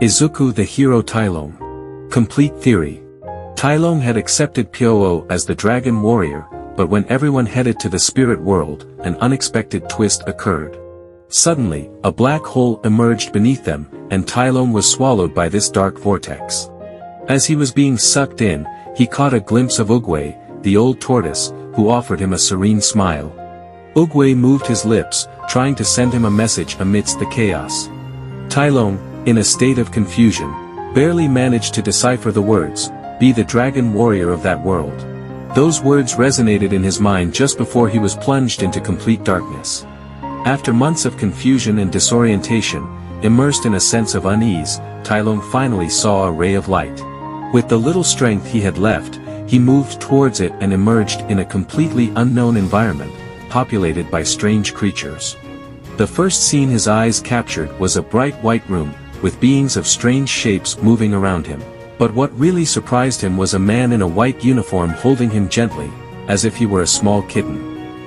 Izuku the hero Tailong. Complete theory. Tailong had accepted Pyo as the dragon warrior, but when everyone headed to the spirit world, an unexpected twist occurred. Suddenly, a black hole emerged beneath them, and Tailong was swallowed by this dark vortex. As he was being sucked in, he caught a glimpse of Uguay, the old tortoise, who offered him a serene smile. Uguay moved his lips, trying to send him a message amidst the chaos. Tailong, in a state of confusion, barely managed to decipher the words, "Be the dragon warrior of that world." Those words resonated in his mind just before he was plunged into complete darkness. After months of confusion and disorientation, immersed in a sense of unease, Tailong finally saw a ray of light. With the little strength he had left, he moved towards it and emerged in a completely unknown environment, populated by strange creatures. The first scene his eyes captured was a bright white room, with beings of strange shapes moving around him. But what really surprised him was a man in a white uniform holding him gently, as if he were a small kitten.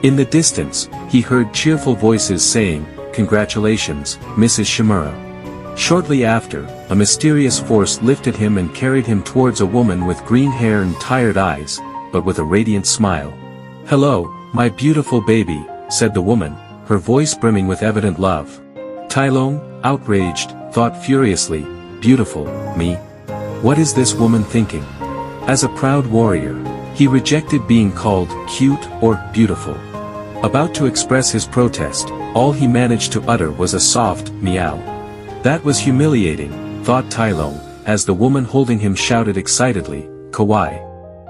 In the distance, he heard cheerful voices saying, "Congratulations, Mrs. Shimura." Shortly after, a mysterious force lifted him and carried him towards a woman with green hair and tired eyes, but with a radiant smile. "Hello, my beautiful baby," said the woman, her voice brimming with evident love. Tailong, outraged, thought furiously, "Beautiful, me? What is this woman thinking?" As a proud warrior, he rejected being called cute or beautiful. About to express his protest, all he managed to utter was a soft meow. That was humiliating, thought Tailong, as the woman holding him shouted excitedly, "Kawaii."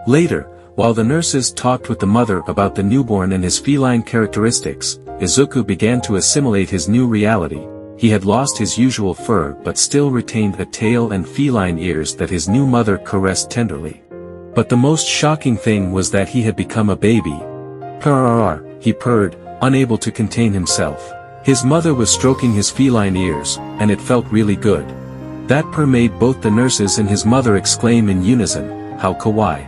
Later, while the nurses talked with the mother about the newborn and his feline characteristics, Izuku began to assimilate his new reality. He had lost his usual fur but still retained a tail and feline ears that his new mother caressed tenderly. But the most shocking thing was that he had become a baby. "Purr," he purred, unable to contain himself. His mother was stroking his feline ears, and it felt really good. That purr made both the nurses and his mother exclaim in unison, "How kawaii."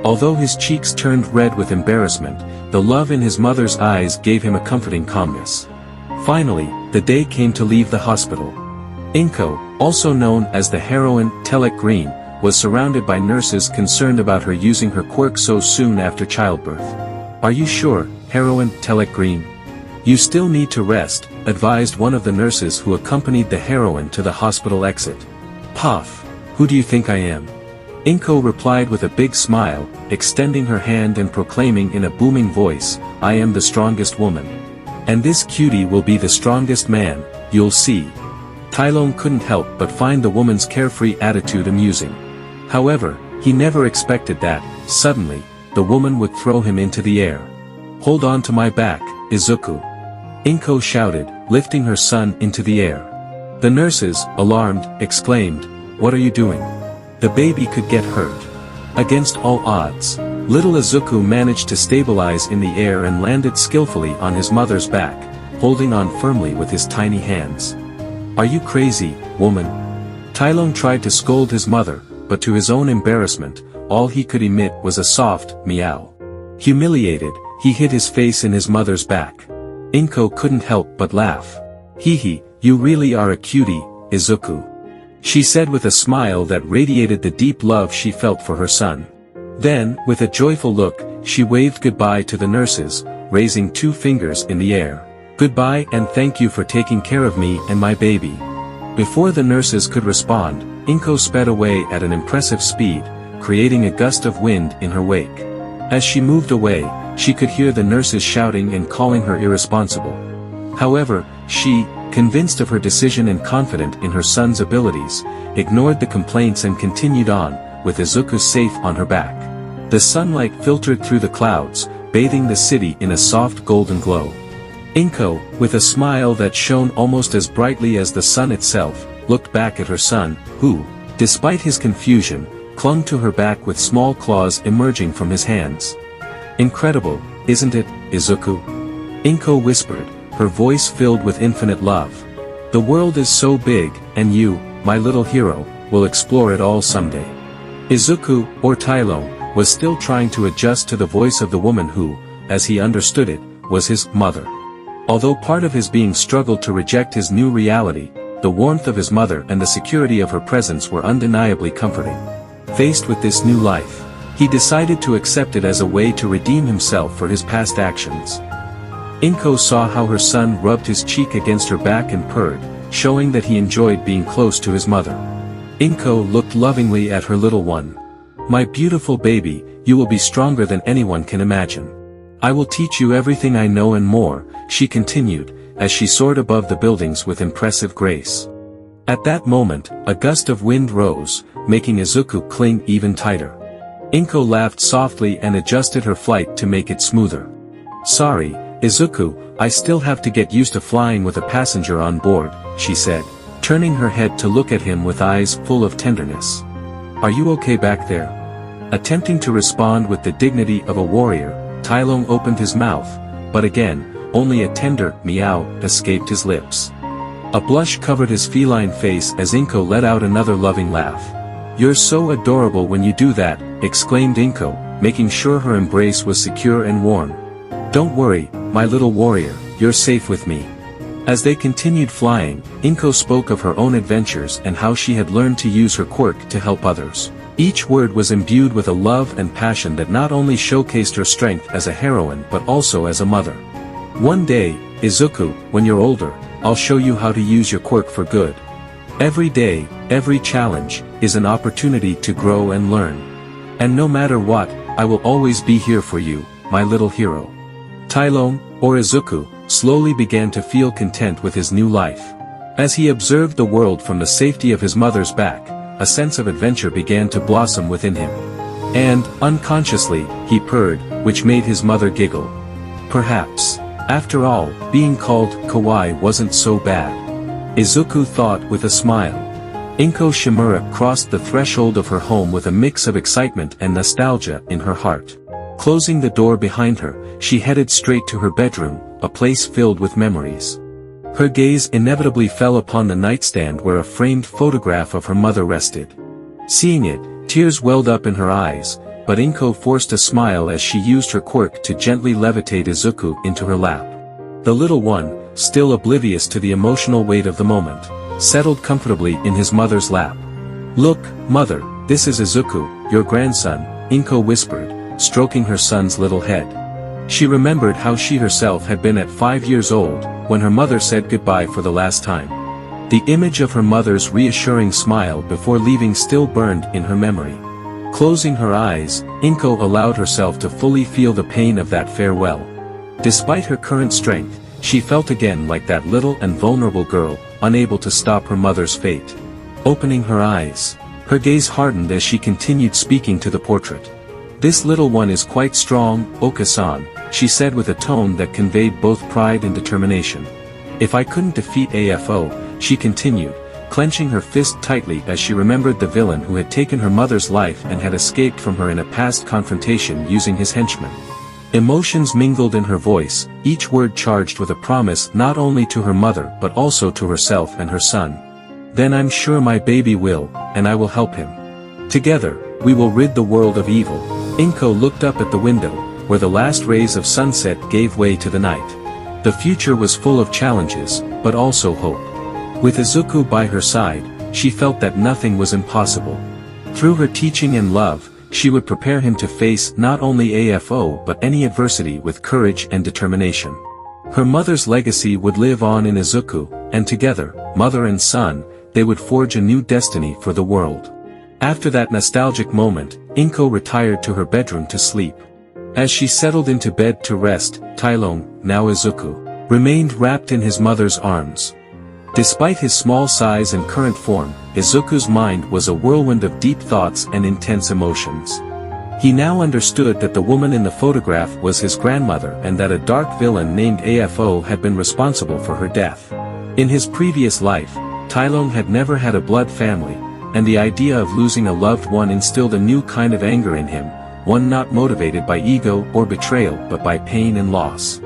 Although his cheeks turned red with embarrassment, the love in his mother's eyes gave him a comforting calmness. Finally, the day came to leave the hospital. Inko, also known as the heroine Tailong Green, was surrounded by nurses concerned about her using her quirk so soon after childbirth. "Are you sure, heroine Tailong Green? You still need to rest," advised one of the nurses who accompanied the heroine to the hospital exit. "Puff, who do you think I am?" Inko replied with a big smile, extending her hand and proclaiming in a booming voice, "I am the strongest woman. And this cutie will be the strongest man, you'll see." Tailong couldn't help but find the woman's carefree attitude amusing. However, he never expected that, suddenly, the woman would throw him into the air. "Hold on to my back, Izuku," Inko shouted, lifting her son into the air. The nurses, alarmed, exclaimed, "What are you doing? The baby could get hurt." Against all odds, little Izuku managed to stabilize in the air and landed skillfully on his mother's back, holding on firmly with his tiny hands. "Are you crazy, woman?" Tailong tried to scold his mother, but to his own embarrassment, all he could emit was a soft meow. Humiliated, he hid his face in his mother's back. Inko couldn't help but laugh. "Hee, you really are a cutie, Izuku," she said with a smile that radiated the deep love she felt for her son. Then, with a joyful look, she waved goodbye to the nurses, raising 2 fingers in the air. "Goodbye and thank you for taking care of me and my baby." Before the nurses could respond, Inko sped away at an impressive speed, creating a gust of wind in her wake. As she moved away, she could hear the nurses shouting and calling her irresponsible. However, she, convinced of her decision and confident in her son's abilities, ignored the complaints and continued on, with Izuku safe on her back. The sunlight filtered through the clouds, bathing the city in a soft golden glow. Inko, with a smile that shone almost as brightly as the sun itself, looked back at her son, who, despite his confusion, clung to her back with small claws emerging from his hands. "Incredible, isn't it, Izuku?" Inko whispered, her voice filled with infinite love. "The world is so big, and you, my little hero, will explore it all someday." Izuku, or Tailong, was still trying to adjust to the voice of the woman who, as he understood it, was his mother. Although part of his being struggled to reject his new reality, the warmth of his mother and the security of her presence were undeniably comforting. Faced with this new life, he decided to accept it as a way to redeem himself for his past actions. Inko saw how her son rubbed his cheek against her back and purred, showing that he enjoyed being close to his mother. Inko looked lovingly at her little one. "My beautiful baby, you will be stronger than anyone can imagine. I will teach you everything I know and more," she continued, as she soared above the buildings with impressive grace. At that moment, a gust of wind rose, making Izuku cling even tighter. Inko laughed softly and adjusted her flight to make it smoother. "Sorry, Izuku, I still have to get used to flying with a passenger on board," she said, turning her head to look at him with eyes full of tenderness. "Are you okay back there?" Attempting to respond with the dignity of a warrior, Tailong opened his mouth, but again, only a tender meow escaped his lips. A blush covered his feline face as Inko let out another loving laugh. "You're so adorable when you do that," exclaimed Inko, making sure her embrace was secure and warm. "Don't worry, my little warrior, you're safe with me." As they continued flying, Inko spoke of her own adventures and how she had learned to use her quirk to help others. Each word was imbued with a love and passion that not only showcased her strength as a heroine but also as a mother. "One day, Izuku, when you're older, I'll show you how to use your quirk for good. Every day, every challenge, is an opportunity to grow and learn. And no matter what, I will always be here for you, my little hero." Tailong, or Izuku, slowly began to feel content with his new life. As he observed the world from the safety of his mother's back, a sense of adventure began to blossom within him. And, unconsciously, he purred, which made his mother giggle. Perhaps, after all, being called kawaii wasn't so bad. Izuku thought with a smile. Inko Shimura crossed the threshold of her home with a mix of excitement and nostalgia in her heart. Closing the door behind her, she headed straight to her bedroom, a place filled with memories. Her gaze inevitably fell upon the nightstand where a framed photograph of her mother rested. Seeing it, tears welled up in her eyes, but Inko forced a smile as she used her quirk to gently levitate Izuku into her lap. The little one, still oblivious to the emotional weight of the moment, settled comfortably in his mother's lap. "Look, mother, this is Izuku, your grandson," Inko whispered, stroking her son's little head. She remembered how she herself had been at 5 years old, when her mother said goodbye for the last time. The image of her mother's reassuring smile before leaving still burned in her memory. Closing her eyes, Inko allowed herself to fully feel the pain of that farewell. Despite her current strength, she felt again like that little and vulnerable girl, unable to stop her mother's fate. Opening her eyes, her gaze hardened as she continued speaking to the portrait. "This little one is quite strong, Oka-san," she said with a tone that conveyed both pride and determination. "If I couldn't defeat AFO," she continued, clenching her fist tightly as she remembered the villain who had taken her mother's life and had escaped from her in a past confrontation using his henchmen. Emotions mingled in her voice, each word charged with a promise not only to her mother but also to herself and her son. "Then I'm sure my baby will, and I will help him. Together, we will rid the world of evil." Inko looked up at the window, where the last rays of sunset gave way to the night. The future was full of challenges, but also hope. With Izuku by her side, she felt that nothing was impossible. Through her teaching and love, she would prepare him to face not only AFO but any adversity with courage and determination. Her mother's legacy would live on in Izuku, and together, mother and son, they would forge a new destiny for the world. After that nostalgic moment, Inko retired to her bedroom to sleep. As she settled into bed to rest, Tailong, now Izuku, remained wrapped in his mother's arms. Despite his small size and current form, Izuku's mind was a whirlwind of deep thoughts and intense emotions. He now understood that the woman in the photograph was his grandmother and that a dark villain named AFO had been responsible for her death. In his previous life, Tailong had never had a blood family, and the idea of losing a loved one instilled a new kind of anger in him, one not motivated by ego or betrayal but by pain and loss.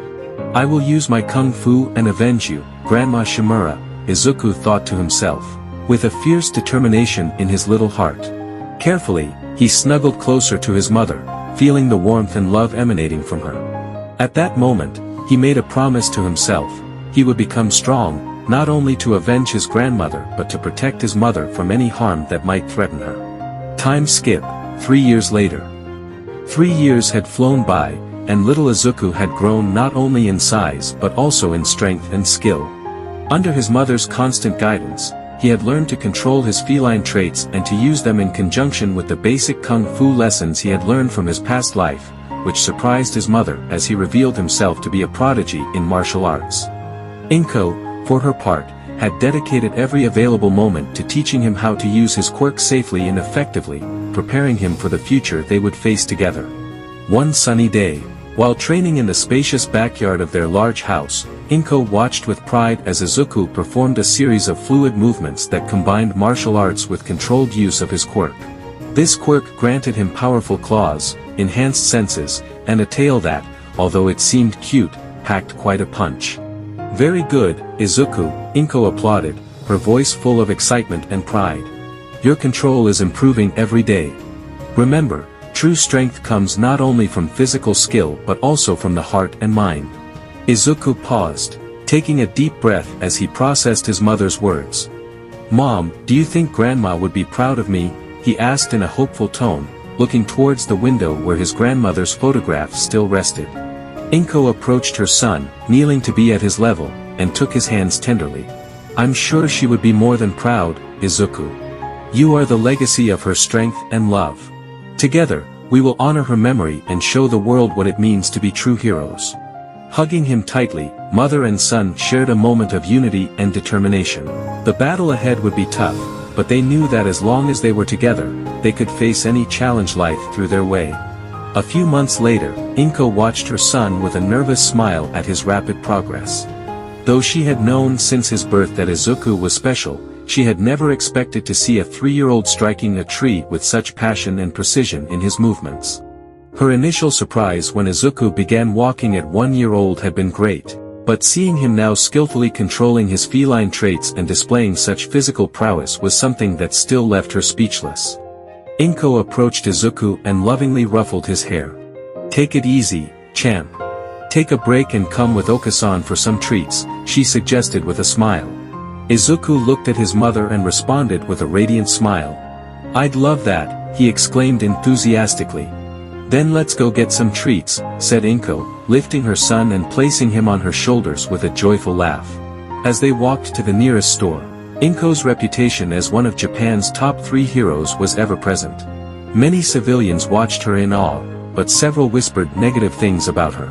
"I will use my kung fu and avenge you, Grandma Shimura," Izuku thought to himself, with a fierce determination in his little heart. Carefully, he snuggled closer to his mother, feeling the warmth and love emanating from her. At that moment, he made a promise to himself: he would become strong, not only to avenge his grandmother but to protect his mother from any harm that might threaten her. Time skip, 3 years later. 3 years had flown by, and little Izuku had grown not only in size but also in strength and skill. Under his mother's constant guidance, he had learned to control his feline traits and to use them in conjunction with the basic kung fu lessons he had learned from his past life, which surprised his mother as he revealed himself to be a prodigy in martial arts. Inko, for her part, had dedicated every available moment to teaching him how to use his quirk safely and effectively, preparing him for the future they would face together. One sunny day, while training in the spacious backyard of their large house, Inko watched with pride as Izuku performed a series of fluid movements that combined martial arts with controlled use of his quirk. This quirk granted him powerful claws, enhanced senses, and a tail that, although it seemed cute, packed quite a punch. "Very good, Izuku," Inko applauded, her voice full of excitement and pride. "Your control is improving every day. Remember, true strength comes not only from physical skill but also from the heart and mind." Izuku paused, taking a deep breath as he processed his mother's words. "Mom, do you think Grandma would be proud of me?" he asked in a hopeful tone, looking towards the window where his grandmother's photograph still rested. Inko approached her son, kneeling to be at his level, and took his hands tenderly. "I'm sure she would be more than proud, Izuku. You are the legacy of her strength and love. Together, we will honor her memory and show the world what it means to be true heroes." Hugging him tightly, mother and son shared a moment of unity and determination. The battle ahead would be tough, but they knew that as long as they were together, they could face any challenge life threw their way. A few months later, Inko watched her son with a nervous smile at his rapid progress. Though she had known since his birth that Izuku was special, she had never expected to see a 3-year-old striking a tree with such passion and precision in his movements. Her initial surprise when Izuku began walking at 1-year-old had been great, but seeing him now skillfully controlling his feline traits and displaying such physical prowess was something that still left her speechless. Inko approached Izuku and lovingly ruffled his hair. "Take it easy, champ. Take a break and come with Okasan for some treats," she suggested with a smile. Izuku looked at his mother and responded with a radiant smile. "I'd love that," he exclaimed enthusiastically. "Then let's go get some treats," said Inko, lifting her son and placing him on her shoulders with a joyful laugh. As they walked to the nearest store, Inko's reputation as one of Japan's top 3 heroes was ever present. Many civilians watched her in awe, but several whispered negative things about her.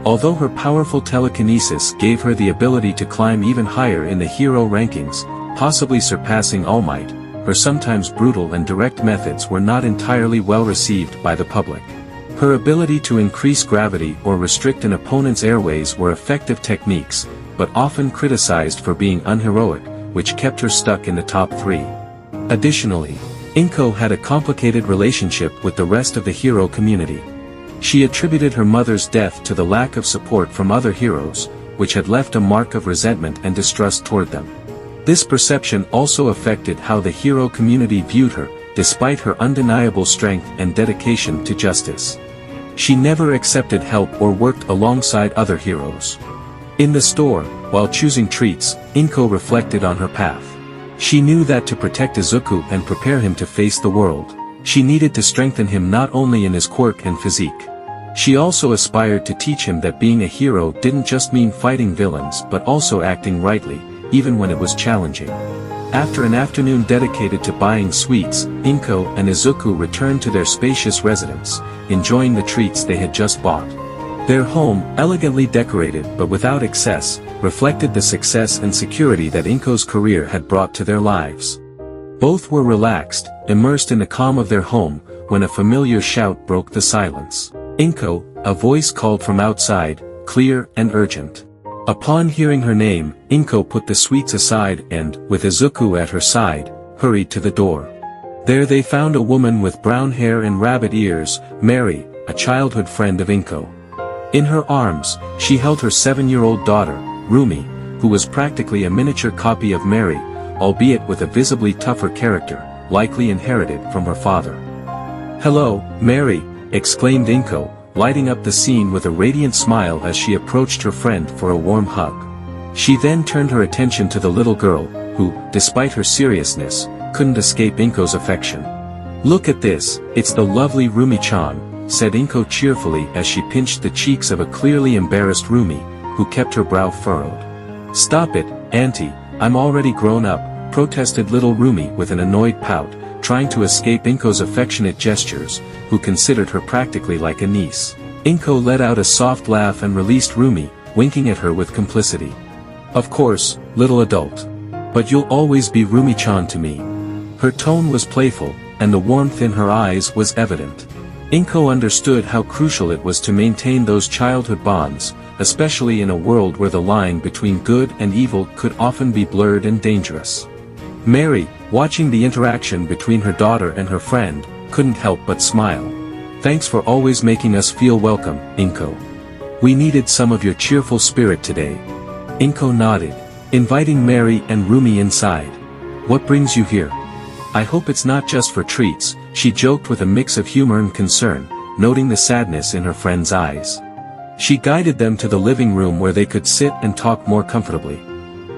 Although her powerful telekinesis gave her the ability to climb even higher in the hero rankings, possibly surpassing All Might, her sometimes brutal and direct methods were not entirely well received by the public. Her ability to increase gravity or restrict an opponent's airways were effective techniques, but often criticized for being unheroic, which kept her stuck in the top 3. Additionally, Inko had a complicated relationship with the rest of the hero community. She attributed her mother's death to the lack of support from other heroes, which had left a mark of resentment and distrust toward them. This perception also affected how the hero community viewed her, despite her undeniable strength and dedication to justice. She never accepted help or worked alongside other heroes. In the store, while choosing treats, Inko reflected on her path. She knew that to protect Izuku and prepare him to face the world, she needed to strengthen him not only in his quirk and physique. She also aspired to teach him that being a hero didn't just mean fighting villains but also acting rightly, even when it was challenging. After an afternoon dedicated to buying sweets, Inko and Izuku returned to their spacious residence, enjoying the treats they had just bought. Their home, elegantly decorated but without excess, reflected the success and security that Inko's career had brought to their lives. Both were relaxed, immersed in the calm of their home, when a familiar shout broke the silence. "Inko," a voice called from outside, clear and urgent. Upon hearing her name, Inko put the sweets aside and, with Izuku at her side, hurried to the door. There they found a woman with brown hair and rabbit ears, Mary, a childhood friend of Inko. In her arms, she held her 7-year-old daughter, Rumi, who was practically a miniature copy of Mary, albeit with a visibly tougher character, likely inherited from her father. "Hello, Mary," exclaimed Inko, lighting up the scene with a radiant smile as she approached her friend for a warm hug. She then turned her attention to the little girl, who, despite her seriousness, couldn't escape Inko's affection. "Look at this, it's the lovely Rumi-chan," said Inko cheerfully as she pinched the cheeks of a clearly embarrassed Rumi, who kept her brow furrowed. "Stop it, auntie, I'm already grown up," protested little Rumi with an annoyed pout, trying to escape Inko's affectionate gestures, who considered her practically like a niece. Inko let out a soft laugh and released Rumi, winking at her with complicity. "Of course, little adult. But you'll always be Rumi-chan to me." Her tone was playful, and the warmth in her eyes was evident. Inko understood how crucial it was to maintain those childhood bonds, especially in a world where the line between good and evil could often be blurred and dangerous. Mary, watching the interaction between her daughter and her friend, couldn't help but smile. "Thanks for always making us feel welcome, Inko. We needed some of your cheerful spirit today." Inko nodded, inviting Mary and Rumi inside. "What brings you here?" "I hope it's not just for treats," she joked with a mix of humor and concern, noting the sadness in her friend's eyes. She guided them to the living room where they could sit and talk more comfortably.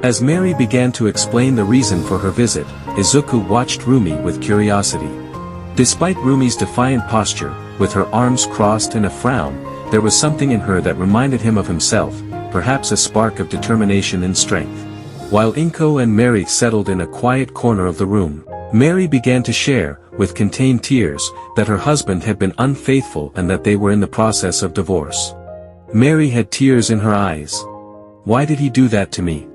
As Mary began to explain the reason for her visit, Izuku watched Rumi with curiosity. Despite Rumi's defiant posture, with her arms crossed and a frown, there was something in her that reminded him of himself, perhaps a spark of determination and strength. While Inko and Mary settled in a quiet corner of the room, Mary began to share, with contained tears, that her husband had been unfaithful and that they were in the process of divorce. Mary had tears in her eyes. "Why did he do that to me?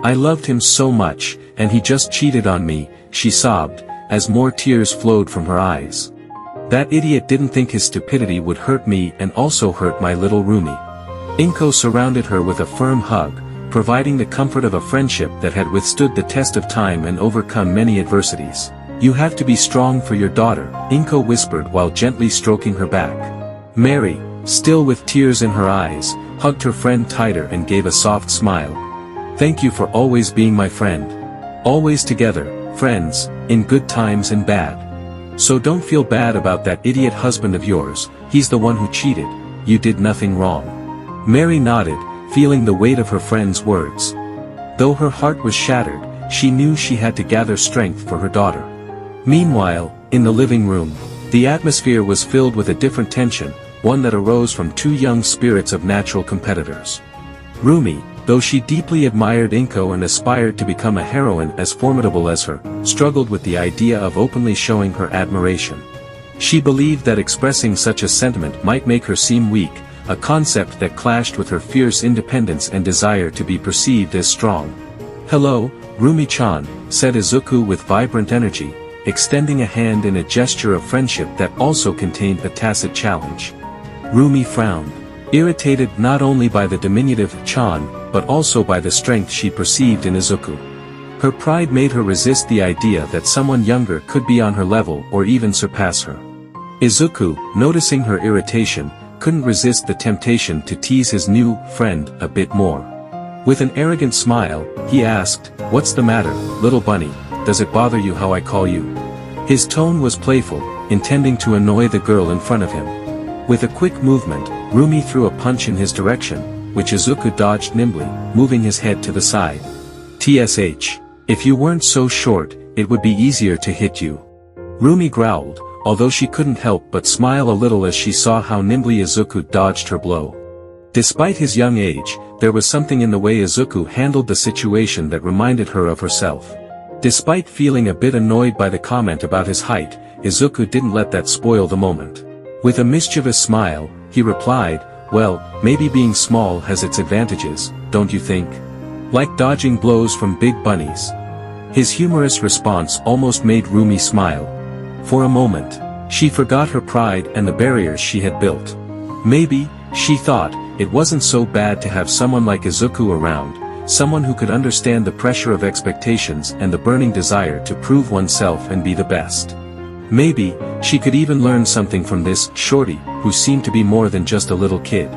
I loved him so much, and he just cheated on me," she sobbed, as more tears flowed from her eyes. "That idiot didn't think his stupidity would hurt me and also hurt my little Rumi." Inko surrounded her with a firm hug, providing the comfort of a friendship that had withstood the test of time and overcome many adversities. "You have to be strong for your daughter," Inko whispered while gently stroking her back. Mary, still with tears in her eyes, hugged her friend tighter and gave a soft smile. "Thank you for always being my friend. Always together, friends, in good times and bad. So don't feel bad about that idiot husband of yours, he's the one who cheated, you did nothing wrong." Mary nodded, feeling the weight of her friend's words. Though her heart was shattered, she knew she had to gather strength for her daughter. Meanwhile, in the living room, the atmosphere was filled with a different tension, one that arose from two young spirits of natural competitors. Rumi, though she deeply admired Inko and aspired to become a heroine as formidable as her, struggled with the idea of openly showing her admiration. She believed that expressing such a sentiment might make her seem weak, a concept that clashed with her fierce independence and desire to be perceived as strong. "Hello, Rumi-chan," said Izuku with vibrant energy, extending a hand in a gesture of friendship that also contained a tacit challenge. Rumi frowned, irritated not only by the diminutive "chan," but also by the strength she perceived in Izuku. Her pride made her resist the idea that someone younger could be on her level or even surpass her. Izuku, noticing her irritation, couldn't resist the temptation to tease his new friend a bit more. With an arrogant smile, he asked, "What's the matter, little bunny, does it bother you how I call you?" His tone was playful, intending to annoy the girl in front of him. With a quick movement, Rumi threw a punch in his direction, which Izuku dodged nimbly, moving his head to the side. "Tsh, if you weren't so short, it would be easier to hit you." Rumi growled, although she couldn't help but smile a little as she saw how nimbly Izuku dodged her blow. Despite his young age, there was something in the way Izuku handled the situation that reminded her of herself. Despite feeling a bit annoyed by the comment about his height, Izuku didn't let that spoil the moment. With a mischievous smile, he replied, "Well, maybe being small has its advantages, don't you think? Like dodging blows from big bunnies." His humorous response almost made Rumi smile. For a moment, she forgot her pride and the barriers she had built. Maybe, she thought, it wasn't so bad to have someone like Izuku around, someone who could understand the pressure of expectations and the burning desire to prove oneself and be the best. Maybe, she could even learn something from this shorty, who seemed to be more than just a little kid.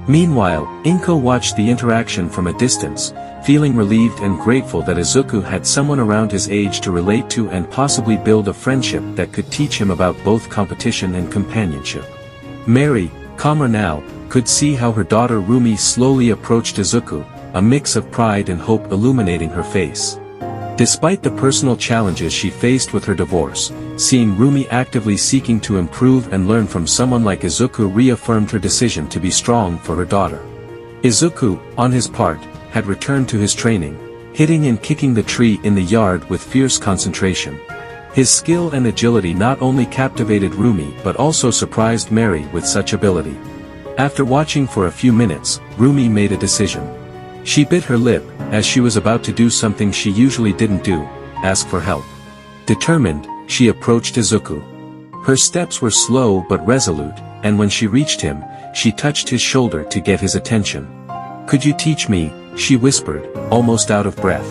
Meanwhile, Inko watched the interaction from a distance, feeling relieved and grateful that Izuku had someone around his age to relate to and possibly build a friendship that could teach him about both competition and companionship. Mary, calmer now, could see how her daughter Rumi slowly approached Izuku, a mix of pride and hope illuminating her face. Despite the personal challenges she faced with her divorce, seeing Rumi actively seeking to improve and learn from someone like Izuku reaffirmed her decision to be strong for her daughter. Izuku, on his part, had returned to his training, hitting and kicking the tree in the yard with fierce concentration. His skill and agility not only captivated Rumi but also surprised Mary with such ability. After watching for a few minutes, Rumi made a decision. She bit her lip, as she was about to do something she usually didn't do, ask for help. Determined, she approached Izuku. Her steps were slow but resolute, and when she reached him, she touched his shoulder to get his attention. "Could you teach me?" she whispered, almost out of breath.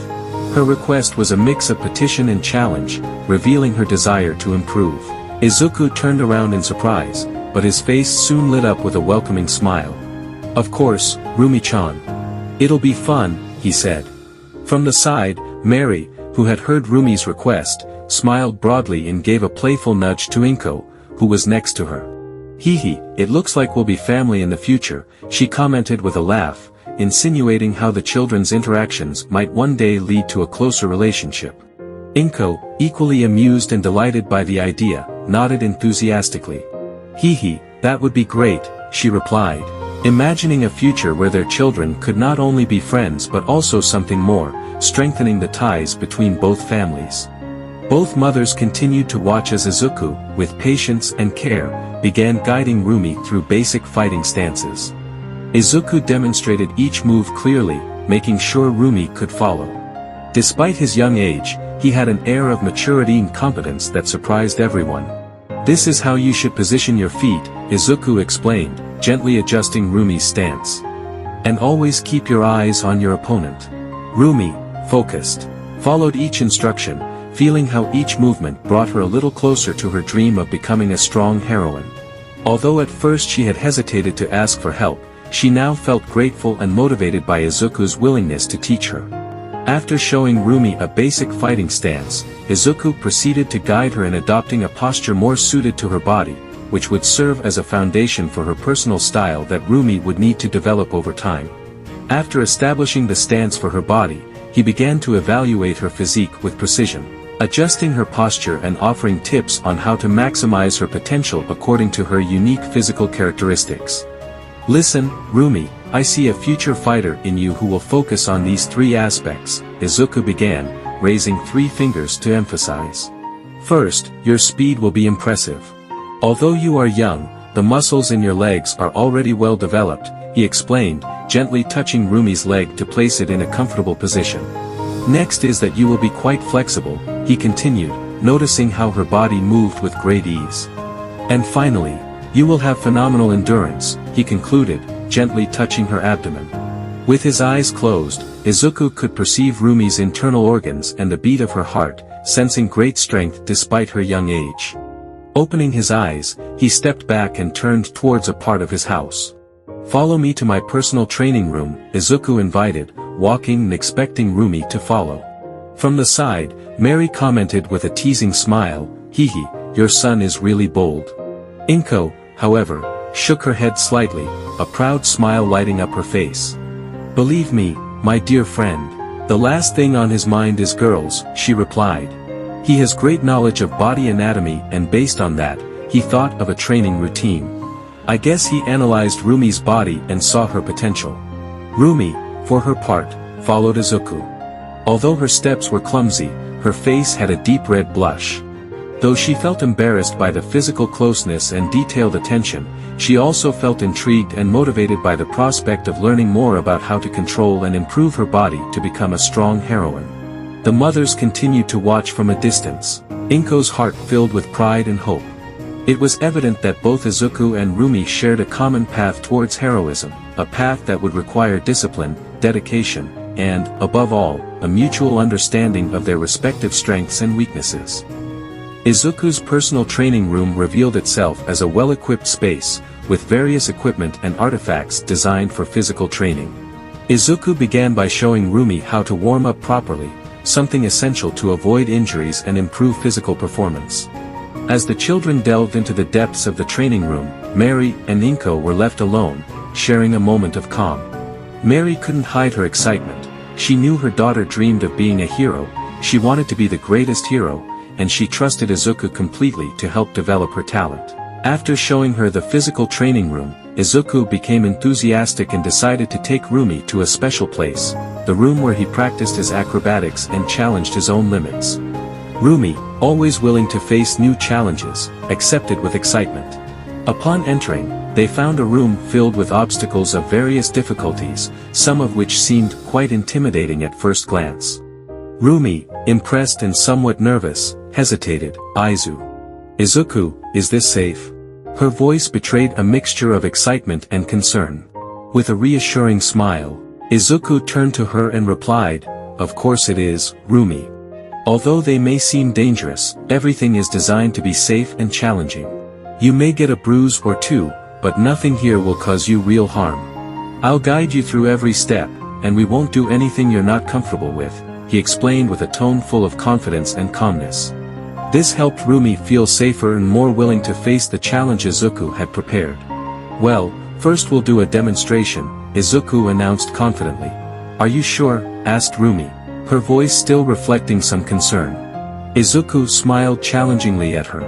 Her request was a mix of petition and challenge, revealing her desire to improve. Izuku turned around in surprise, but his face soon lit up with a welcoming smile. "Of course, Rumi-chan. It'll be fun," he said. From the side, Mary, who had heard Rumi's request, smiled broadly and gave a playful nudge to Inko, who was next to her. "Hee, it looks like we'll be family in the future," she commented with a laugh, insinuating how the children's interactions might one day lead to a closer relationship. Inko, equally amused and delighted by the idea, nodded enthusiastically. "Hee, that would be great," she replied, imagining a future where their children could not only be friends but also something more, strengthening the ties between both families. Both mothers continued to watch as Izuku, with patience and care, began guiding Rumi through basic fighting stances. Izuku demonstrated each move clearly, making sure Rumi could follow. Despite his young age, he had an air of maturity and competence that surprised everyone. "This is how you should position your feet," Izuku explained, gently adjusting Rumi's stance. "And always keep your eyes on your opponent." Rumi, focused, followed each instruction, feeling how each movement brought her a little closer to her dream of becoming a strong heroine. Although at first she had hesitated to ask for help, she now felt grateful and motivated by Izuku's willingness to teach her. After showing Rumi a basic fighting stance, Izuku proceeded to guide her in adopting a posture more suited to her body, which would serve as a foundation for her personal style that Rumi would need to develop over time. After establishing the stance for her body, he began to evaluate her physique with precision, adjusting her posture and offering tips on how to maximize her potential according to her unique physical characteristics. "Listen, Rumi, I see a future fighter in you who will focus on these three aspects," Izuku began, raising 3 fingers to emphasize. "First, your speed will be impressive. Although you are young, the muscles in your legs are already well developed," he explained, gently touching Rumi's leg to place it in a comfortable position. "Next is that you will be quite flexible," he continued, noticing how her body moved with great ease. "And finally, you will have phenomenal endurance," he concluded, gently touching her abdomen. With his eyes closed, Izuku could perceive Rumi's internal organs and the beat of her heart, sensing great strength despite her young age. Opening his eyes, he stepped back and turned towards a part of his house. "Follow me to my personal training room," Izuku invited, walking and expecting Rumi to follow. From the side, Mary commented with a teasing smile, "Hee, your son is really bold." Inko, however, shook her head slightly, a proud smile lighting up her face. "Believe me, my dear friend, the last thing on his mind is girls," she replied. "He has great knowledge of body anatomy and based on that, he thought of a training routine. I guess he analyzed Rumi's body and saw her potential." Rumi, for her part, followed Izuku. Although her steps were clumsy, her face had a deep red blush. Though she felt embarrassed by the physical closeness and detailed attention, she also felt intrigued and motivated by the prospect of learning more about how to control and improve her body to become a strong heroine. The mothers continued to watch from a distance, Inko's heart filled with pride and hope. It was evident that both Izuku and Rumi shared a common path towards heroism, a path that would require discipline, dedication, and, above all, a mutual understanding of their respective strengths and weaknesses. Izuku's personal training room revealed itself as a well-equipped space, with various equipment and artifacts designed for physical training. Izuku began by showing Rumi how to warm up properly, something essential to avoid injuries and improve physical performance. As the children delved into the depths of the training room, Mary and Inko were left alone, sharing a moment of calm. Mary couldn't hide her excitement. She knew her daughter dreamed of being a hero, she wanted to be the greatest hero, and she trusted Izuku completely to help develop her talent. After showing her the physical training room, Izuku became enthusiastic and decided to take Rumi to a special place, the room where he practiced his acrobatics and challenged his own limits. Rumi, always willing to face new challenges, accepted with excitement. Upon entering, they found a room filled with obstacles of various difficulties, some of which seemed quite intimidating at first glance. Rumi, impressed and somewhat nervous, hesitated. Izuku, is this safe? Her voice betrayed a mixture of excitement and concern. With a reassuring smile, Izuku turned to her and replied, "Of course it is, Rumi. Although they may seem dangerous, everything is designed to be safe and challenging. You may get a bruise or two, but nothing here will cause you real harm. I'll guide you through every step, and we won't do anything you're not comfortable with," he explained with a tone full of confidence and calmness. This helped Rumi feel safer and more willing to face the challenge Izuku had prepared. "Well, first we'll do a demonstration," Izuku announced confidently. "Are you sure?" asked Rumi, her voice still reflecting some concern. Izuku smiled challengingly at her.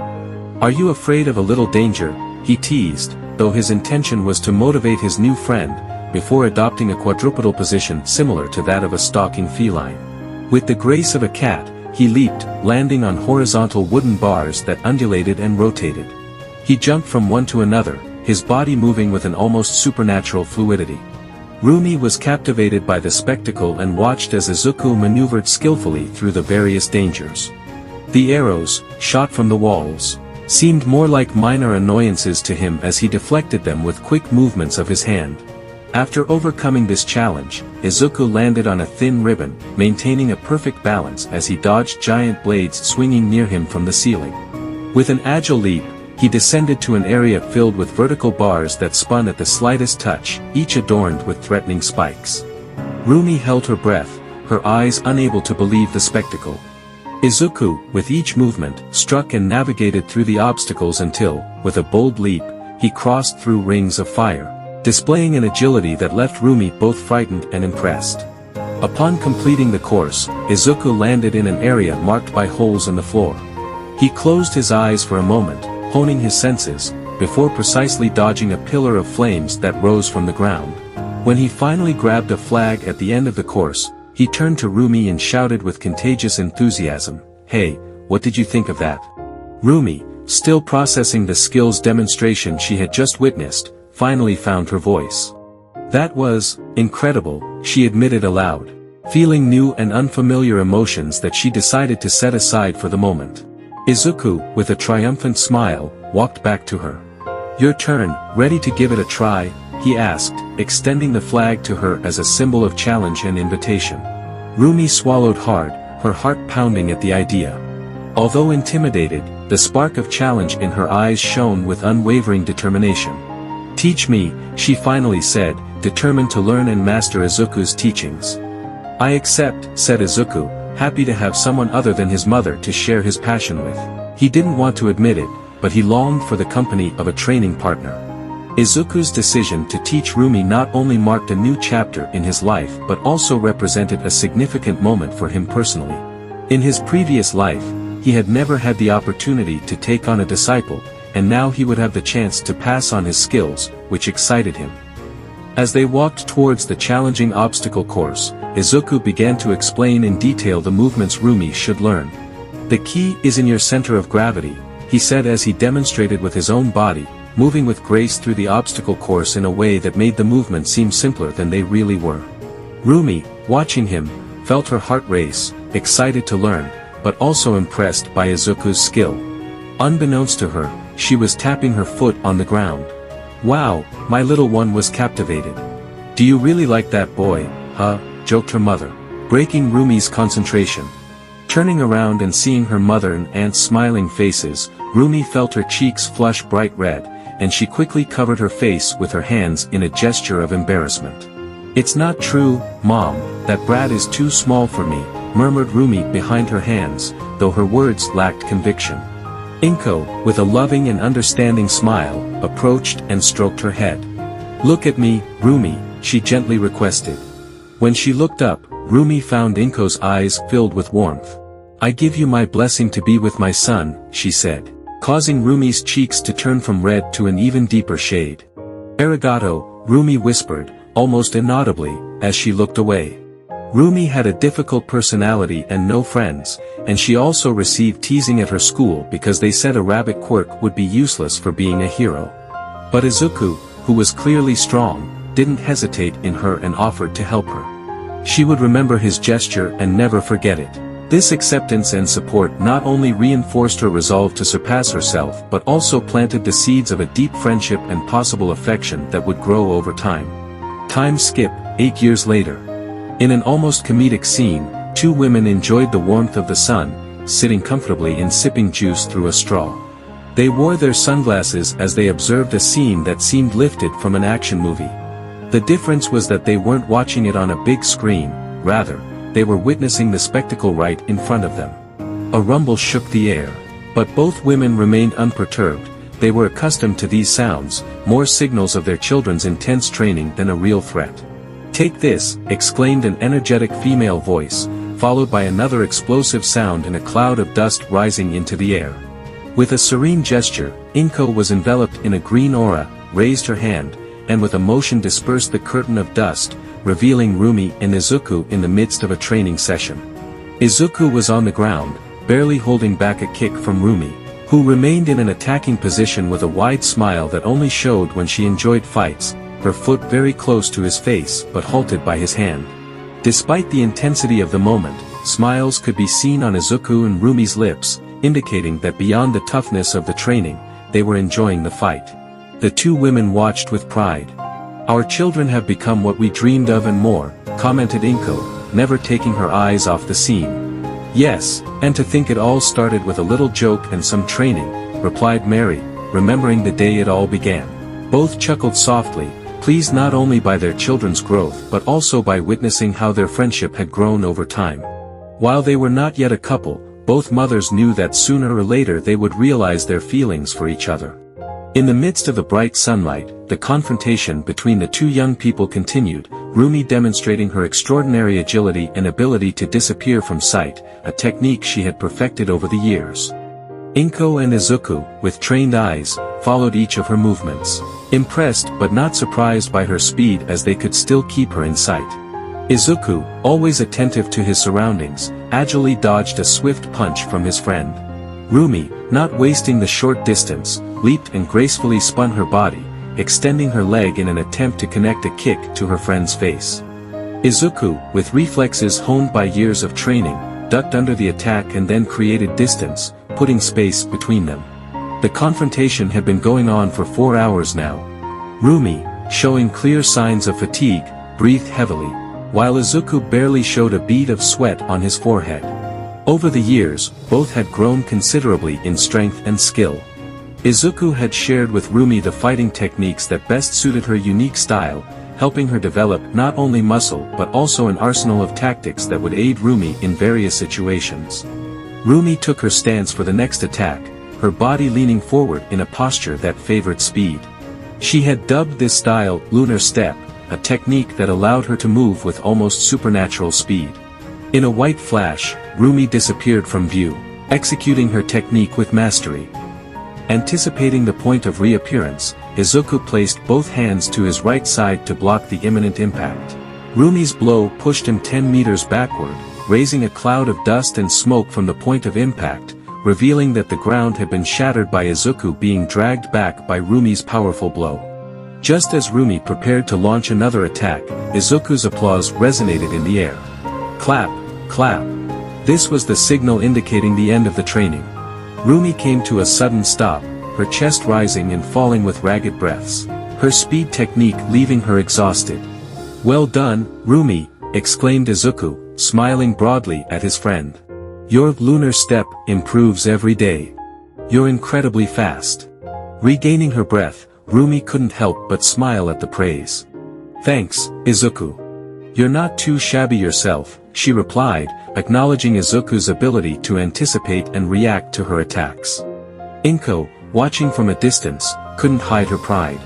"Are you afraid of a little danger?" he teased, though his intention was to motivate his new friend, before adopting a quadrupedal position similar to that of a stalking feline. With the grace of a cat, he leaped, landing on horizontal wooden bars that undulated and rotated. He jumped from one to another, his body moving with an almost supernatural fluidity. Rumi was captivated by the spectacle and watched as Izuku maneuvered skillfully through the various dangers. The arrows, shot from the walls, seemed more like minor annoyances to him as he deflected them with quick movements of his hand. After overcoming this challenge, Izuku landed on a thin ribbon, maintaining a perfect balance as he dodged giant blades swinging near him from the ceiling. With an agile leap, he descended to an area filled with vertical bars that spun at the slightest touch, each adorned with threatening spikes. Rumi held her breath, her eyes unable to believe the spectacle. Izuku, with each movement, struck and navigated through the obstacles until, with a bold leap, he crossed through rings of fire, displaying an agility that left Rumi both frightened and impressed. Upon completing the course, Izuku landed in an area marked by holes in the floor. He closed his eyes for a moment, honing his senses, before precisely dodging a pillar of flames that rose from the ground. When he finally grabbed a flag at the end of the course, he turned to Rumi and shouted with contagious enthusiasm, "Hey, what did you think of that?" Rumi, still processing the skills demonstration she had just witnessed, finally found her voice. "That was incredible," she admitted aloud, feeling new and unfamiliar emotions that she decided to set aside for the moment. Izuku, with a triumphant smile, walked back to her. "Your turn, ready to give it a try?" he asked, extending the flag to her as a symbol of challenge and invitation. Rumi swallowed hard, her heart pounding at the idea. Although intimidated, the spark of challenge in her eyes shone with unwavering determination. "Teach me," she finally said, determined to learn and master Izuku's teachings. "I accept," said Izuku, happy to have someone other than his mother to share his passion with. He didn't want to admit it, but he longed for the company of a training partner. Izuku's decision to teach Rumi not only marked a new chapter in his life but also represented a significant moment for him personally. In his previous life, he had never had the opportunity to take on a disciple, and now he would have the chance to pass on his skills, which excited him. As they walked towards the challenging obstacle course, Izuku began to explain in detail the movements Rumi should learn. "The key is in your center of gravity," he said as he demonstrated with his own body, moving with grace through the obstacle course in a way that made the movements seem simpler than they really were. Rumi, watching him, felt her heart race, excited to learn, but also impressed by Izuku's skill. Unbeknownst to her, she was tapping her foot on the ground. "Wow, my little one was captivated. Do you really like that boy, huh?" joked her mother, breaking Rumi's concentration. Turning around and seeing her mother and aunt's smiling faces, Rumi felt her cheeks flush bright red, and she quickly covered her face with her hands in a gesture of embarrassment. "It's not true, Mom, that brat is too small for me," murmured Rumi behind her hands, though her words lacked conviction. Inko, with a loving and understanding smile, approached and stroked her head. "Look at me, Rumi, she gently requested. When she looked up, Rumi found Inko's eyes filled with warmth. "I give you my blessing to be with my son," she said, causing Rumi's cheeks to turn from red to an even deeper shade. "Arigato," Rumi whispered, almost inaudibly, as she looked away. Rumi had a difficult personality and no friends, and she also received teasing at her school because they said a rabbit quirk would be useless for being a hero. But Izuku, who was clearly strong, didn't hesitate in her and offered to help her. She would remember his gesture and never forget it. This acceptance and support not only reinforced her resolve to surpass herself but also planted the seeds of a deep friendship and possible affection that would grow over time. Time skip, 8 years later. In an almost comedic scene, two women enjoyed the warmth of the sun, sitting comfortably and sipping juice through a straw. They wore their sunglasses as they observed a scene that seemed lifted from an action movie. The difference was that they weren't watching it on a big screen, rather, they were witnessing the spectacle right in front of them. A rumble shook the air. But both women remained unperturbed. They were accustomed to these sounds, more signals of their children's intense training than a real threat. "Take this," exclaimed an energetic female voice, followed by another explosive sound and a cloud of dust rising into the air. With a serene gesture, Inko was enveloped in a green aura, raised her hand, and with a motion dispersed the curtain of dust, revealing Rumi and Izuku in the midst of a training session. Izuku was on the ground, barely holding back a kick from Rumi, who remained in an attacking position with a wide smile that only showed when she enjoyed fights, her foot very close to his face but halted by his hand. Despite the intensity of the moment, smiles could be seen on Izuku and Rumi's lips, indicating that beyond the toughness of the training, they were enjoying the fight. The two women watched with pride. "Our children have become what we dreamed of and more," commented Inko, never taking her eyes off the scene. "Yes, and to think it all started with a little joke and some training," replied Mary, remembering the day it all began. Both chuckled softly, pleased not only by their children's growth but also by witnessing how their friendship had grown over time. While they were not yet a couple, both mothers knew that sooner or later they would realize their feelings for each other. In the midst of the bright sunlight, the confrontation between the two young people continued, Rumi demonstrating her extraordinary agility and ability to disappear from sight, a technique she had perfected over the years. Inko and Izuku, with trained eyes, followed each of her movements, impressed but not surprised by her speed as they could still keep her in sight. Izuku, always attentive to his surroundings, agilely dodged a swift punch from his friend. Rumi, not wasting the short distance, leaped and gracefully spun her body, extending her leg in an attempt to connect a kick to her friend's face. Izuku, with reflexes honed by years of training, ducked under the attack and then created distance, putting space between them. The confrontation had been going on for 4 hours now. Rumi, showing clear signs of fatigue, breathed heavily, while Izuku barely showed a bead of sweat on his forehead. Over the years, both had grown considerably in strength and skill. Izuku had shared with Rumi the fighting techniques that best suited her unique style, helping her develop not only muscle but also an arsenal of tactics that would aid Rumi in various situations. Rumi took her stance for the next attack, her body leaning forward in a posture that favored speed. She had dubbed this style lunar step, a technique that allowed her to move with almost supernatural speed. In a white flash, Rumi disappeared from view, executing her technique with mastery. Anticipating the point of reappearance, Izuku placed both hands to his right side to block the imminent impact. Rumi's blow pushed him 10 meters backward, raising a cloud of dust and smoke from the point of impact, revealing that the ground had been shattered by Izuku being dragged back by Rumi's powerful blow. Just as Rumi prepared to launch another attack, Izuku's applause resonated in the air. Clap, clap. This was the signal indicating the end of the training. Rumi came to a sudden stop, her chest rising and falling with ragged breaths, her speed technique leaving her exhausted. "Well done, Rumi," exclaimed Izuku, smiling broadly at his friend. "Your lunar step improves every day. You're incredibly fast." Regaining her breath, Rumi couldn't help but smile at the praise. "Thanks, Izuku. You're not too shabby yourself," she replied, acknowledging Izuku's ability to anticipate and react to her attacks. Inko, watching from a distance, couldn't hide her pride.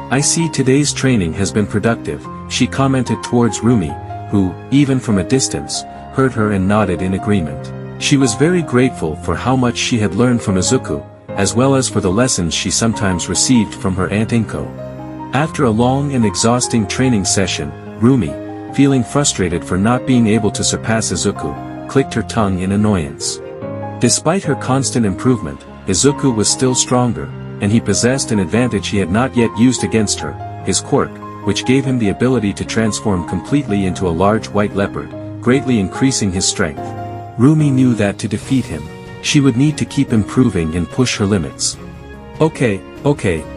"I see today's training has been productive," she commented towards Rumi, who, even from a distance, heard her and nodded in agreement. She was very grateful for how much she had learned from Izuku, as well as for the lessons she sometimes received from her aunt Inko. After a long and exhausting training session, Rumi, feeling frustrated for not being able to surpass Izuku, clicked her tongue in annoyance. Despite her constant improvement, Izuku was still stronger, and he possessed an advantage he had not yet used against her, his quirk, which gave him the ability to transform completely into a large white leopard, greatly increasing his strength. Rumi knew that to defeat him, she would need to keep improving and push her limits. Okay,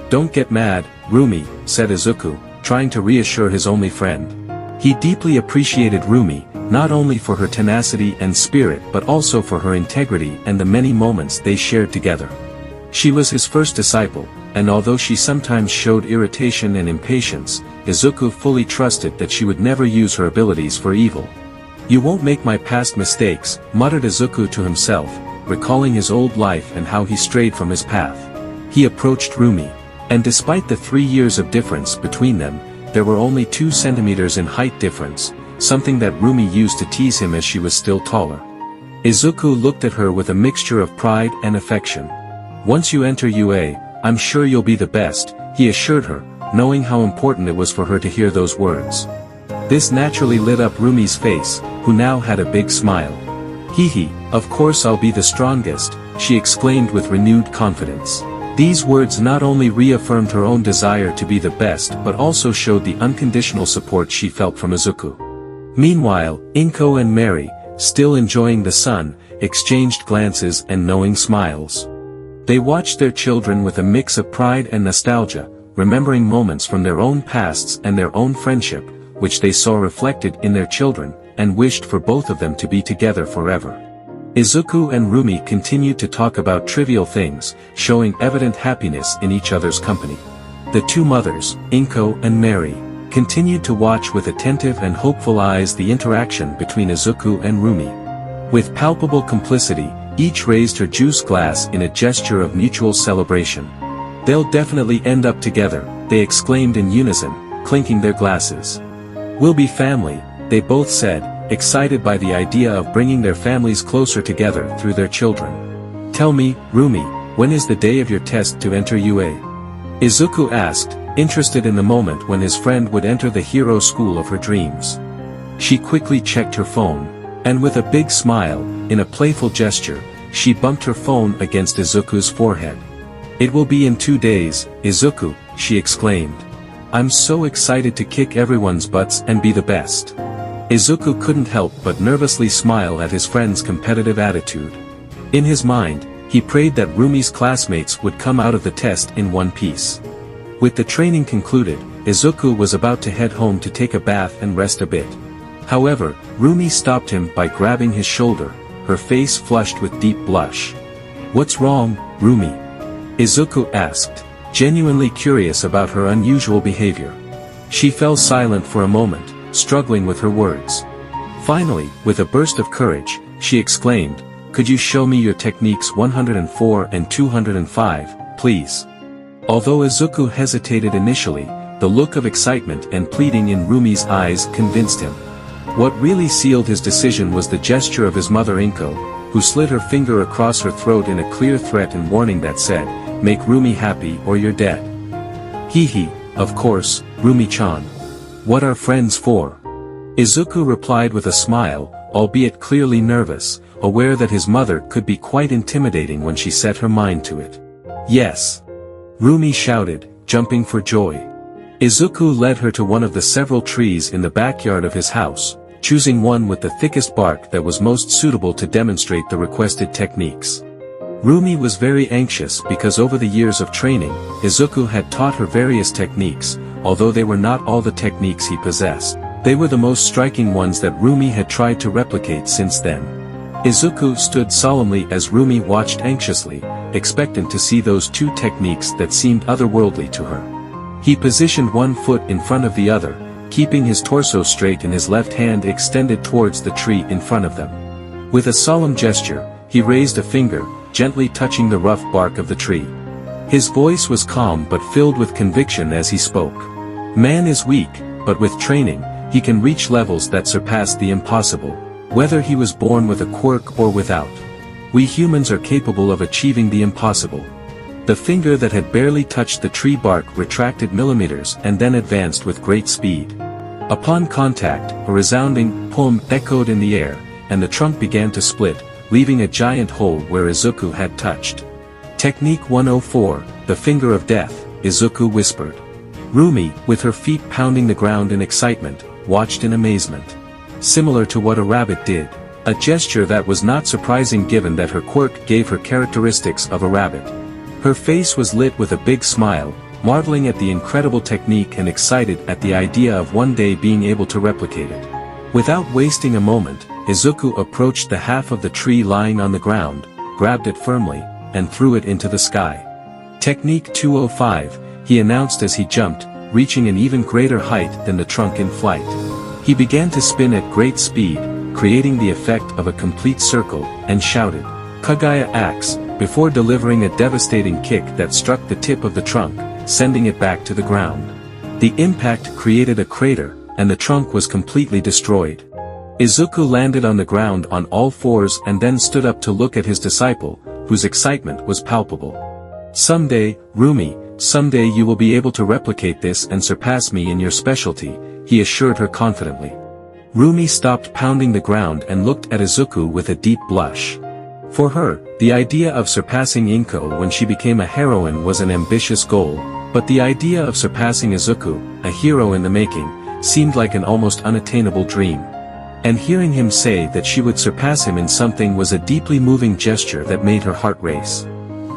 don't get mad, Rumi, said Izuku, trying to reassure his only friend. He deeply appreciated Rumi, not only for her tenacity and spirit but also for her integrity and the many moments they shared together. She was his first disciple, and although she sometimes showed irritation and impatience, Izuku fully trusted that she would never use her abilities for evil. You won't make my past mistakes, muttered Izuku to himself, recalling his old life and how he strayed from his path. He approached Rumi, and despite the 3 years of difference between them, there were only 2 centimeters in height difference, something that Rumi used to tease him as she was still taller. Izuku looked at her with a mixture of pride and affection. Once you enter UA, I'm sure you'll be the best, he assured her, knowing how important it was for her to hear those words. This naturally lit up Rumi's face, who now had a big smile. Hee, of course I'll be the strongest, she exclaimed with renewed confidence. These words not only reaffirmed her own desire to be the best but also showed the unconditional support she felt from Izuku. Meanwhile, Inko and Mary, still enjoying the sun, exchanged glances and knowing smiles. They watched their children with a mix of pride and nostalgia, remembering moments from their own pasts and their own friendship, which they saw reflected in their children, and wished for both of them to be together forever. Izuku and Rumi continued to talk about trivial things, showing evident happiness in each other's company. The two mothers, Inko and Mary, continued to watch with attentive and hopeful eyes the interaction between Izuku and Rumi. With palpable complicity, each raised her juice glass in a gesture of mutual celebration. They'll definitely end up together, they exclaimed in unison, clinking their glasses. We'll be family, they both said, excited by the idea of bringing their families closer together through their children. Tell me, Rumi, when is the day of your test to enter UA? Izuku asked, interested in the moment when his friend would enter the hero school of her dreams. She quickly checked her phone, and with a big smile, in a playful gesture, she bumped her phone against Izuku's forehead. It will be in 2 days, Izuku, she exclaimed. I'm so excited to kick everyone's butts and be the best. Izuku couldn't help but nervously smile at his friend's competitive attitude. In his mind, he prayed that Rumi's classmates would come out of the test in one piece. With the training concluded, Izuku was about to head home to take a bath and rest a bit. However, Rumi stopped him by grabbing his shoulder, her face flushed with deep blush. What's wrong, Rumi? Izuku asked, genuinely curious about her unusual behavior. She fell silent for a moment, struggling with her words. Finally, with a burst of courage, she exclaimed, could you show me your techniques 104 and 205, please? Although Izuku hesitated initially, the look of excitement and pleading in Rumi's eyes convinced him. What really sealed his decision was the gesture of his mother Inko, who slid her finger across her throat in a clear threat and warning that said, make Rumi happy or you're dead. Hee, of course, Rumi-chan. What are friends for? Izuku replied with a smile, albeit clearly nervous, aware that his mother could be quite intimidating when she set her mind to it. Yes. Rumi shouted, jumping for joy. Izuku led her to one of the several trees in the backyard of his house, choosing one with the thickest bark that was most suitable to demonstrate the requested techniques. Rumi was very anxious because over the years of training, Izuku had taught her various techniques, although they were not all the techniques he possessed. They were the most striking ones that Rumi had tried to replicate since then. Izuku stood solemnly as Rumi watched anxiously, expectant to see those 2 techniques that seemed otherworldly to her. He positioned one foot in front of the other, keeping his torso straight and his left hand extended towards the tree in front of them. With a solemn gesture, he raised a finger, gently touching the rough bark of the tree. His voice was calm but filled with conviction as he spoke. Man is weak, but with training, he can reach levels that surpass the impossible, whether he was born with a quirk or without. We humans are capable of achieving the impossible. The finger that had barely touched the tree bark retracted millimeters and then advanced with great speed. Upon contact, a resounding "pum" echoed in the air, and the trunk began to split, leaving a giant hole where Izuku had touched. Technique 104, the finger of death, Izuku whispered. Rumi, with her feet pounding the ground in excitement, watched in amazement. Similar to what a rabbit did. A gesture that was not surprising given that her quirk gave her characteristics of a rabbit. Her face was lit with a big smile, marveling at the incredible technique and excited at the idea of one day being able to replicate it. Without wasting a moment, Izuku approached the half of the tree lying on the ground, grabbed it firmly, and threw it into the sky. Technique 205, he announced as he jumped, reaching an even greater height than the trunk in flight. He began to spin at great speed, creating the effect of a complete circle, and shouted, "Kagaya Axe," before delivering a devastating kick that struck the tip of the trunk, sending it back to the ground. The impact created a crater, and the trunk was completely destroyed. Izuku landed on the ground on all fours and then stood up to look at his disciple, whose excitement was palpable. "Someday, Rumi, someday you will be able to replicate this and surpass me in your specialty," he assured her confidently. Rumi stopped pounding the ground and looked at Izuku with a deep blush. For her, the idea of surpassing Inko when she became a heroine was an ambitious goal, but the idea of surpassing Izuku, a hero in the making, seemed like an almost unattainable dream. And hearing him say that she would surpass him in something was a deeply moving gesture that made her heart race.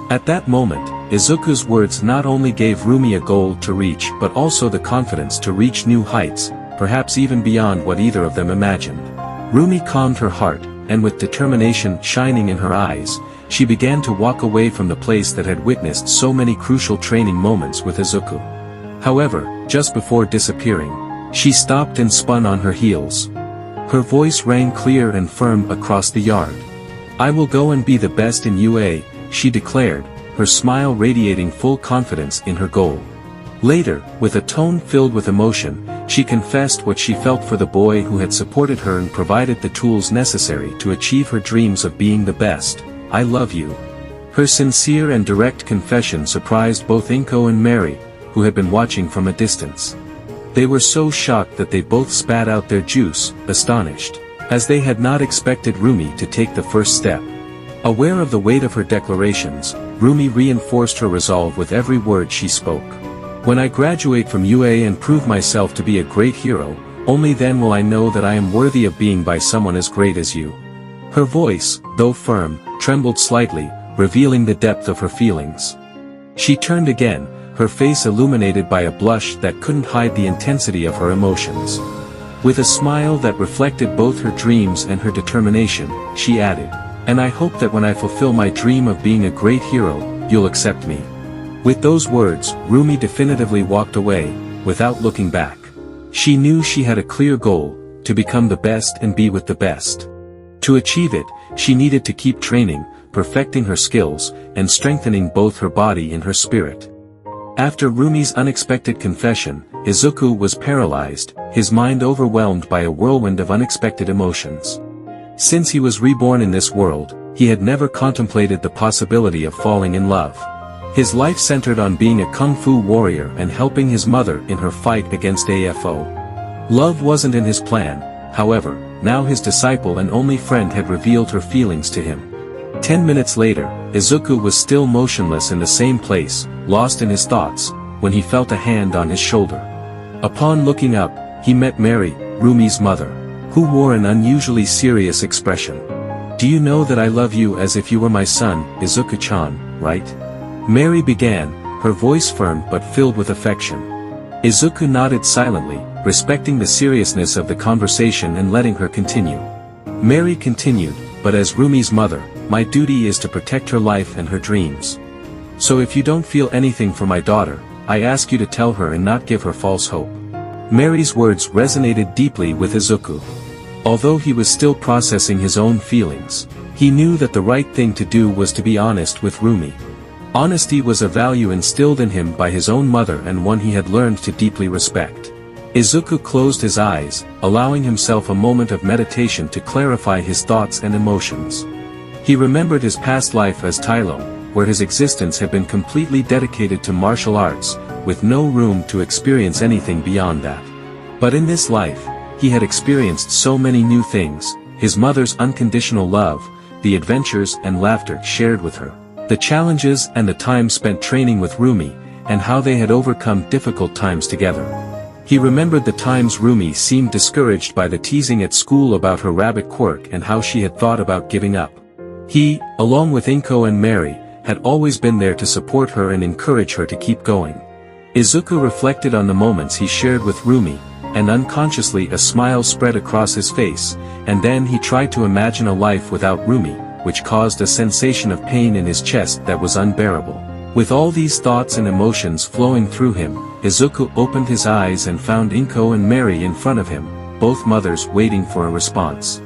At that moment, Izuku's words not only gave Rumi a goal to reach but also the confidence to reach new heights, perhaps even beyond what either of them imagined. Rumi calmed her heart, and with determination shining in her eyes, she began to walk away from the place that had witnessed so many crucial training moments with Izuku. However, just before disappearing, she stopped and spun on her heels. Her voice rang clear and firm across the yard. "I will go and be the best in UA," she declared, her smile radiating full confidence in her goal. Later, with a tone filled with emotion, she confessed what she felt for the boy who had supported her and provided the tools necessary to achieve her dreams of being the best. "I love you." Her sincere and direct confession surprised both Inko and Mary, who had been watching from a distance. They were so shocked that they both spat out their juice, astonished, as they had not expected Rumi to take the first step. Aware of the weight of her declarations, Rumi reinforced her resolve with every word she spoke. "When I graduate from UA and prove myself to be a great hero, only then will I know that I am worthy of being by someone as great as you." Her voice, though firm, trembled slightly, revealing the depth of her feelings. She turned again, her face illuminated by a blush that couldn't hide the intensity of her emotions. With a smile that reflected both her dreams and her determination, she added, "And I hope that when I fulfill my dream of being a great hero, you'll accept me." With those words, Rumi definitively walked away, without looking back. She knew she had a clear goal, to become the best and be with the best. To achieve it, she needed to keep training, perfecting her skills, and strengthening both her body and her spirit. After Rumi's unexpected confession, Izuku was paralyzed, his mind overwhelmed by a whirlwind of unexpected emotions. Since he was reborn in this world, he had never contemplated the possibility of falling in love. His life centered on being a kung fu warrior and helping his mother in her fight against AFO. Love wasn't in his plan, however, now his disciple and only friend had revealed her feelings to him. 10 minutes later, Izuku was still motionless in the same place, lost in his thoughts, when he felt a hand on his shoulder. Upon looking up, he met Mary, Rumi's mother, who wore an unusually serious expression. "Do you know that I love you as if you were my son, Izuku-chan, right?" Mary began, her voice firm but filled with affection. Izuku nodded silently, respecting the seriousness of the conversation and letting her continue. Mary continued, "But as Rumi's mother, my duty is to protect her life and her dreams. So if you don't feel anything for my daughter, I ask you to tell her and not give her false hope." Mary's words resonated deeply with Izuku. Although he was still processing his own feelings, he knew that the right thing to do was to be honest with Rumi. Honesty was a value instilled in him by his own mother and one he had learned to deeply respect. Izuku closed his eyes, allowing himself a moment of meditation to clarify his thoughts and emotions. He remembered his past life as Tailong, where his existence had been completely dedicated to martial arts, with no room to experience anything beyond that. But in this life, he had experienced so many new things: his mother's unconditional love, the adventures and laughter shared with her, the challenges and the time spent training with Rumi, and how they had overcome difficult times together. He remembered the times Rumi seemed discouraged by the teasing at school about her rabbit quirk and how she had thought about giving up. He, along with Inko and Mary, had always been there to support her and encourage her to keep going. Izuku reflected on the moments he shared with Rumi, and unconsciously a smile spread across his face, and then he tried to imagine a life without Rumi, which caused a sensation of pain in his chest that was unbearable. With all these thoughts and emotions flowing through him, Izuku opened his eyes and found Inko and Mary in front of him, both mothers waiting for a response.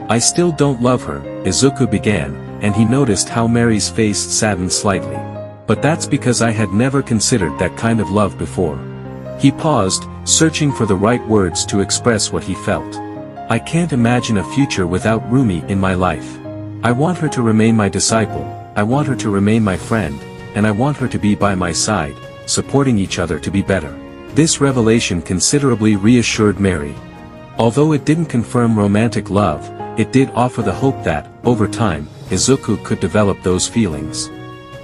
"I still don't love her," Izuku began, and he noticed how Mary's face saddened slightly. "But that's because I had never considered that kind of love before." He paused, searching for the right words to express what he felt. "I can't imagine a future without Rumi in my life. I want her to remain my disciple, I want her to remain my friend, and I want her to be by my side, supporting each other to be better." This revelation considerably reassured Mary. Although it didn't confirm romantic love, it did offer the hope that, over time, Izuku could develop those feelings.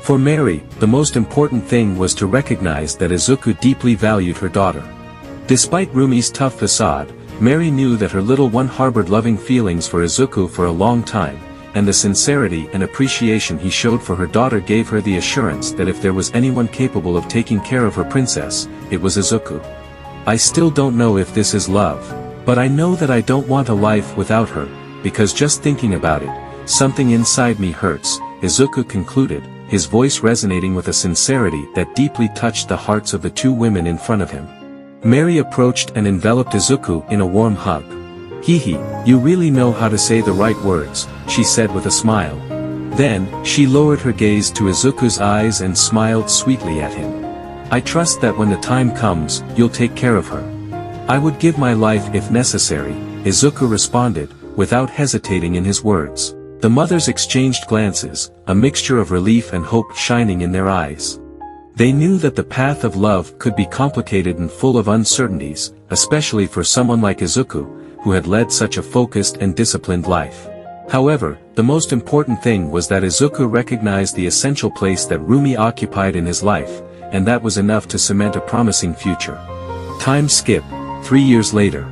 For Mary, the most important thing was to recognize that Izuku deeply valued her daughter. Despite Rumi's tough facade, Mary knew that her little one harbored loving feelings for Izuku for a long time, and the sincerity and appreciation he showed for her daughter gave her the assurance that if there was anyone capable of taking care of her princess, it was Izuku. "I still don't know if this is love, but I know that I don't want a life without her, because just thinking about it, something inside me hurts," Izuku concluded, his voice resonating with a sincerity that deeply touched the hearts of the two women in front of him. Mary approached and enveloped Izuku in a warm hug. "Hihi, you really know how to say the right words," she said with a smile. Then, she lowered her gaze to Izuku's eyes and smiled sweetly at him. "I trust that when the time comes, you'll take care of her." "I would give my life if necessary," Izuku responded, without hesitating in his words. The mothers exchanged glances, a mixture of relief and hope shining in their eyes. They knew that the path of love could be complicated and full of uncertainties, especially for someone like Izuku, who had led such a focused and disciplined life. However, the most important thing was that Izuku recognized the essential place that Rumi occupied in his life, and that was enough to cement a promising future. Time skip, 3 years later.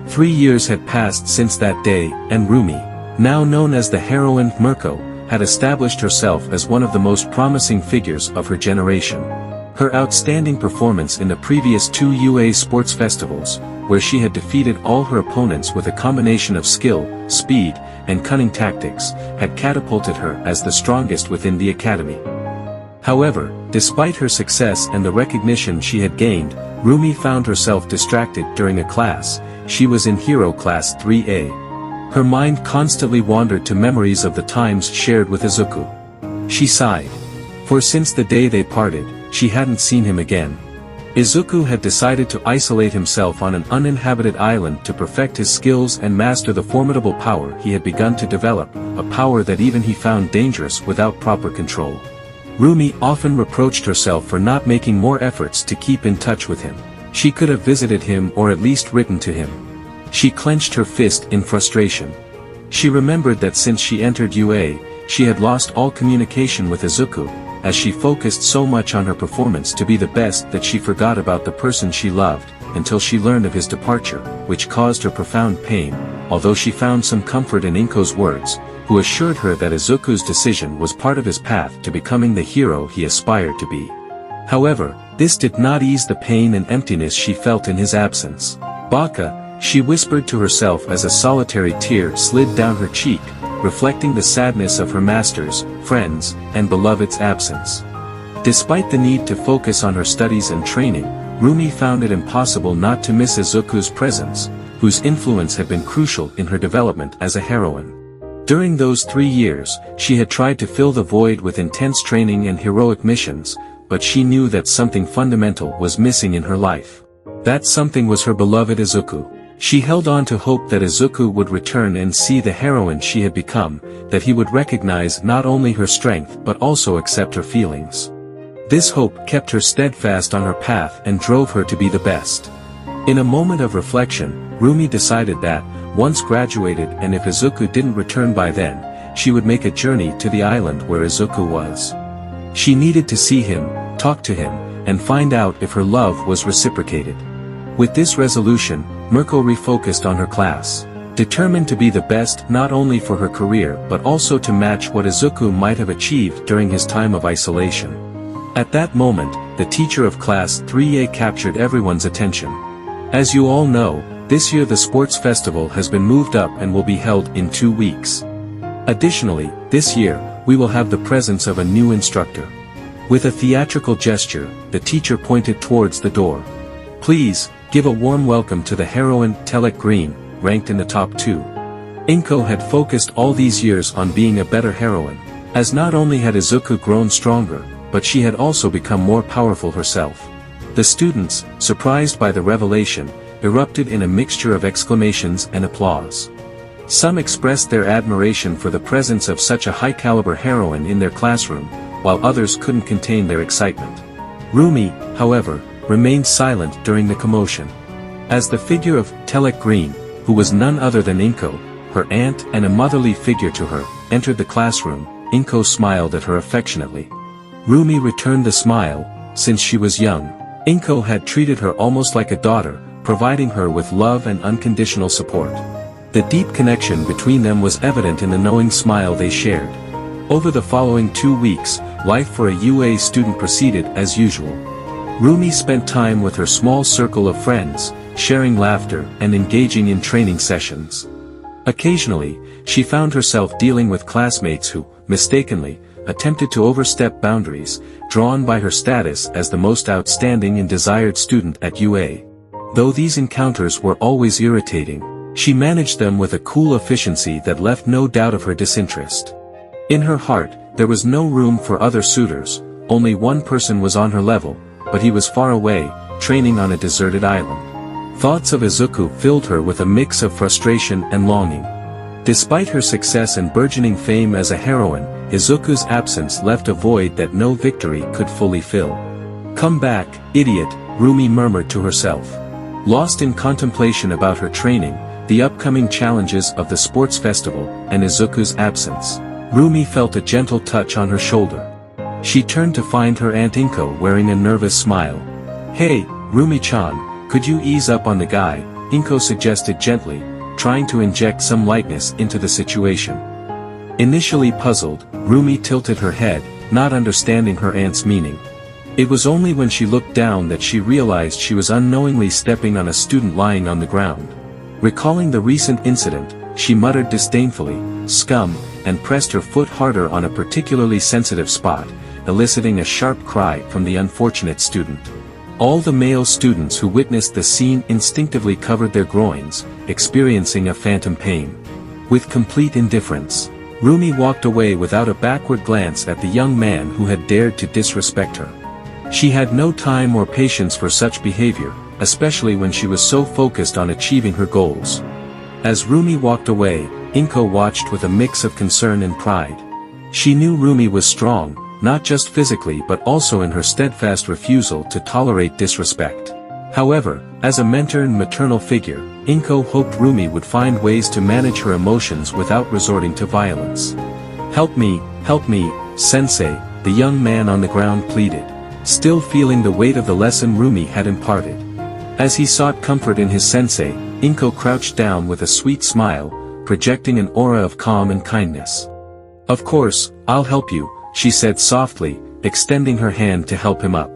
3 years had passed since that day, and Rumi, now known as the heroine Mirko, had established herself as one of the most promising figures of her generation. Her outstanding performance in the previous 2 UA sports festivals, where she had defeated all her opponents with a combination of skill, speed, and cunning tactics, had catapulted her as the strongest within the academy. However, despite her success and the recognition she had gained, Rumi found herself distracted during a class. She was in Hero Class 3A. Her mind constantly wandered to memories of the times shared with Izuku. She sighed. For since the day they parted, she hadn't seen him again. Izuku had decided to isolate himself on an uninhabited island to perfect his skills and master the formidable power he had begun to develop, a power that even he found dangerous without proper control. Rumi often reproached herself for not making more efforts to keep in touch with him. She could have visited him or at least written to him. She clenched her fist in frustration. She remembered that since she entered UA, she had lost all communication with Izuku, as she focused so much on her performance to be the best that she forgot about the person she loved, until she learned of his departure, which caused her profound pain, although she found some comfort in Inko's words, who assured her that Izuku's decision was part of his path to becoming the hero he aspired to be. However, this did not ease the pain and emptiness she felt in his absence. "Baka," she whispered to herself as a solitary tear slid down her cheek, reflecting the sadness of her masters, friends, and beloved's absence. Despite the need to focus on her studies and training, Rumi found it impossible not to miss Izuku's presence, whose influence had been crucial in her development as a heroine. During those 3 years, she had tried to fill the void with intense training and heroic missions, but she knew that something fundamental was missing in her life. That something was her beloved Izuku. She held on to hope that Izuku would return and see the heroine she had become, that he would recognize not only her strength but also accept her feelings. This hope kept her steadfast on her path and drove her to be the best. In a moment of reflection, Rumi decided that, once graduated and if Izuku didn't return by then, she would make a journey to the island where Izuku was. She needed to see him, talk to him, and find out if her love was reciprocated. With this resolution, Mirko refocused on her class, determined to be the best not only for her career but also to match what Izuku might have achieved during his time of isolation. At that moment, the teacher of Class 3A captured everyone's attention. As you all know, this year the sports festival has been moved up and will be held in 2 weeks. Additionally, this year, we will have the presence of a new instructor. With a theatrical gesture, the teacher pointed towards the door. Please, give a warm welcome to the heroine Tailong Green, ranked in the top 2. Inko had focused all these years on being a better heroine, as not only had Izuku grown stronger, but she had also become more powerful herself. The students, surprised by the revelation, erupted in a mixture of exclamations and applause. Some expressed their admiration for the presence of such a high-caliber heroine in their classroom, while others couldn't contain their excitement. Rumi, however, remained silent during the commotion. As the figure of Tailong Green, who was none other than Inko, her aunt and a motherly figure to her, entered the classroom, Inko smiled at her affectionately. Rumi returned the smile. Since she was young, Inko had treated her almost like a daughter, providing her with love and unconditional support. The deep connection between them was evident in the knowing smile they shared. Over the following 2 weeks, life for a UA student proceeded as usual. Rumi spent time with her small circle of friends, sharing laughter and engaging in training sessions. Occasionally, she found herself dealing with classmates who, mistakenly, attempted to overstep boundaries, drawn by her status as the most outstanding and desired student at UA. Though these encounters were always irritating, she managed them with a cool efficiency that left no doubt of her disinterest. In her heart, there was no room for other suitors, only one person was on her level, but he was far away, training on a deserted island. Thoughts of Izuku filled her with a mix of frustration and longing. Despite her success and burgeoning fame as a heroine, Izuku's absence left a void that no victory could fully fill. "Come back, idiot," Rumi murmured to herself. Lost in contemplation about her training, the upcoming challenges of the sports festival, and Izuku's absence, Rumi felt a gentle touch on her shoulder. She turned to find her Aunt Inko wearing a nervous smile. "Hey, Rumi-chan, could you ease up on the guy?" Inko suggested gently, trying to inject some lightness into the situation. Initially puzzled, Rumi tilted her head, not understanding her aunt's meaning. It was only when she looked down that she realized she was unknowingly stepping on a student lying on the ground. Recalling the recent incident, she muttered disdainfully, "Scum," and pressed her foot harder on a particularly sensitive spot, eliciting a sharp cry from the unfortunate student. All the male students who witnessed the scene instinctively covered their groins, experiencing a phantom pain. With complete indifference, Rumi walked away without a backward glance at the young man who had dared to disrespect her. She had no time or patience for such behavior, especially when she was so focused on achieving her goals. As Rumi walked away, Inko watched with a mix of concern and pride. She knew Rumi was strong, not just physically but also in her steadfast refusal to tolerate disrespect. However, as a mentor and maternal figure, Inko hoped Rumi would find ways to manage her emotions without resorting to violence. Help me, sensei," the young man on the ground pleaded, still feeling the weight of the lesson Rumi had imparted. As he sought comfort in his sensei, Inko crouched down with a sweet smile, projecting an aura of calm and kindness. "Of course, I'll help you," she said softly, extending her hand to help him up.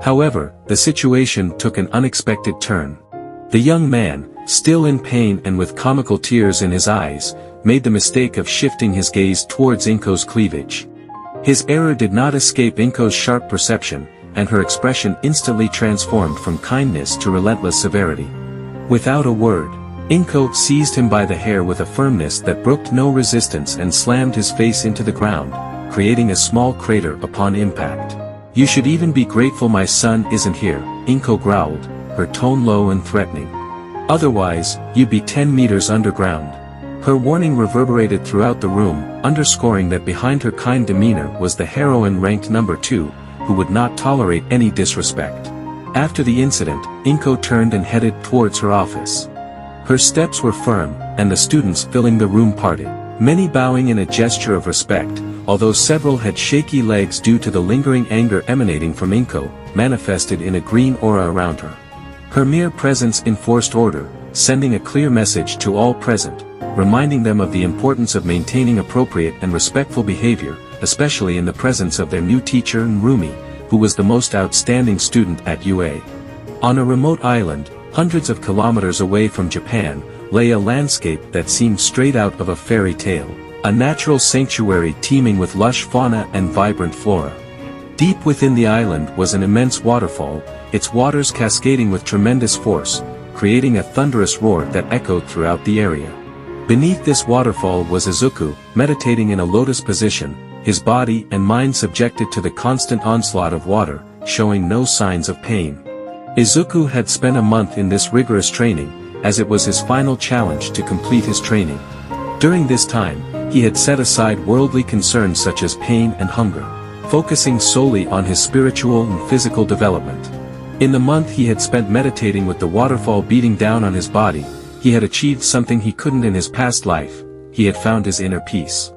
However, the situation took an unexpected turn. The young man, still in pain and with comical tears in his eyes, made the mistake of shifting his gaze towards Inko's cleavage. His error did not escape Inko's sharp perception, and her expression instantly transformed from kindness to relentless severity. Without a word, Inko seized him by the hair with a firmness that brooked no resistance and slammed his face into the ground, creating a small crater upon impact. "You should even be grateful my son isn't here," Inko growled, her tone low and threatening. Otherwise, you'd be 10 meters underground. Her warning reverberated throughout the room, underscoring that behind her kind demeanor was the heroine ranked number 2, who would not tolerate any disrespect. After the incident, Inko turned and headed towards her office. Her steps were firm, and the students filling the room parted, many bowing in a gesture of respect, although several had shaky legs due to the lingering anger emanating from Inko, manifested in a green aura around her. Her mere presence enforced order, sending a clear message to all present, reminding them of the importance of maintaining appropriate and respectful behavior, especially in the presence of their new teacher Rumi, who was the most outstanding student at UA. On a remote island, hundreds of kilometers away from Japan, lay a landscape that seemed straight out of a fairy tale, a natural sanctuary teeming with lush fauna and vibrant flora. Deep within the island was an immense waterfall, its waters cascading with tremendous force, creating a thunderous roar that echoed throughout the area. Beneath this waterfall was Izuku, meditating in a lotus position, his body and mind subjected to the constant onslaught of water, showing no signs of pain. Izuku had spent a month in this rigorous training, as it was his final challenge to complete his training. During this time, he had set aside worldly concerns such as pain and hunger, focusing solely on his spiritual and physical development. In the month he had spent meditating with the waterfall beating down on his body, he had achieved something he couldn't in his past life, he had found his inner peace.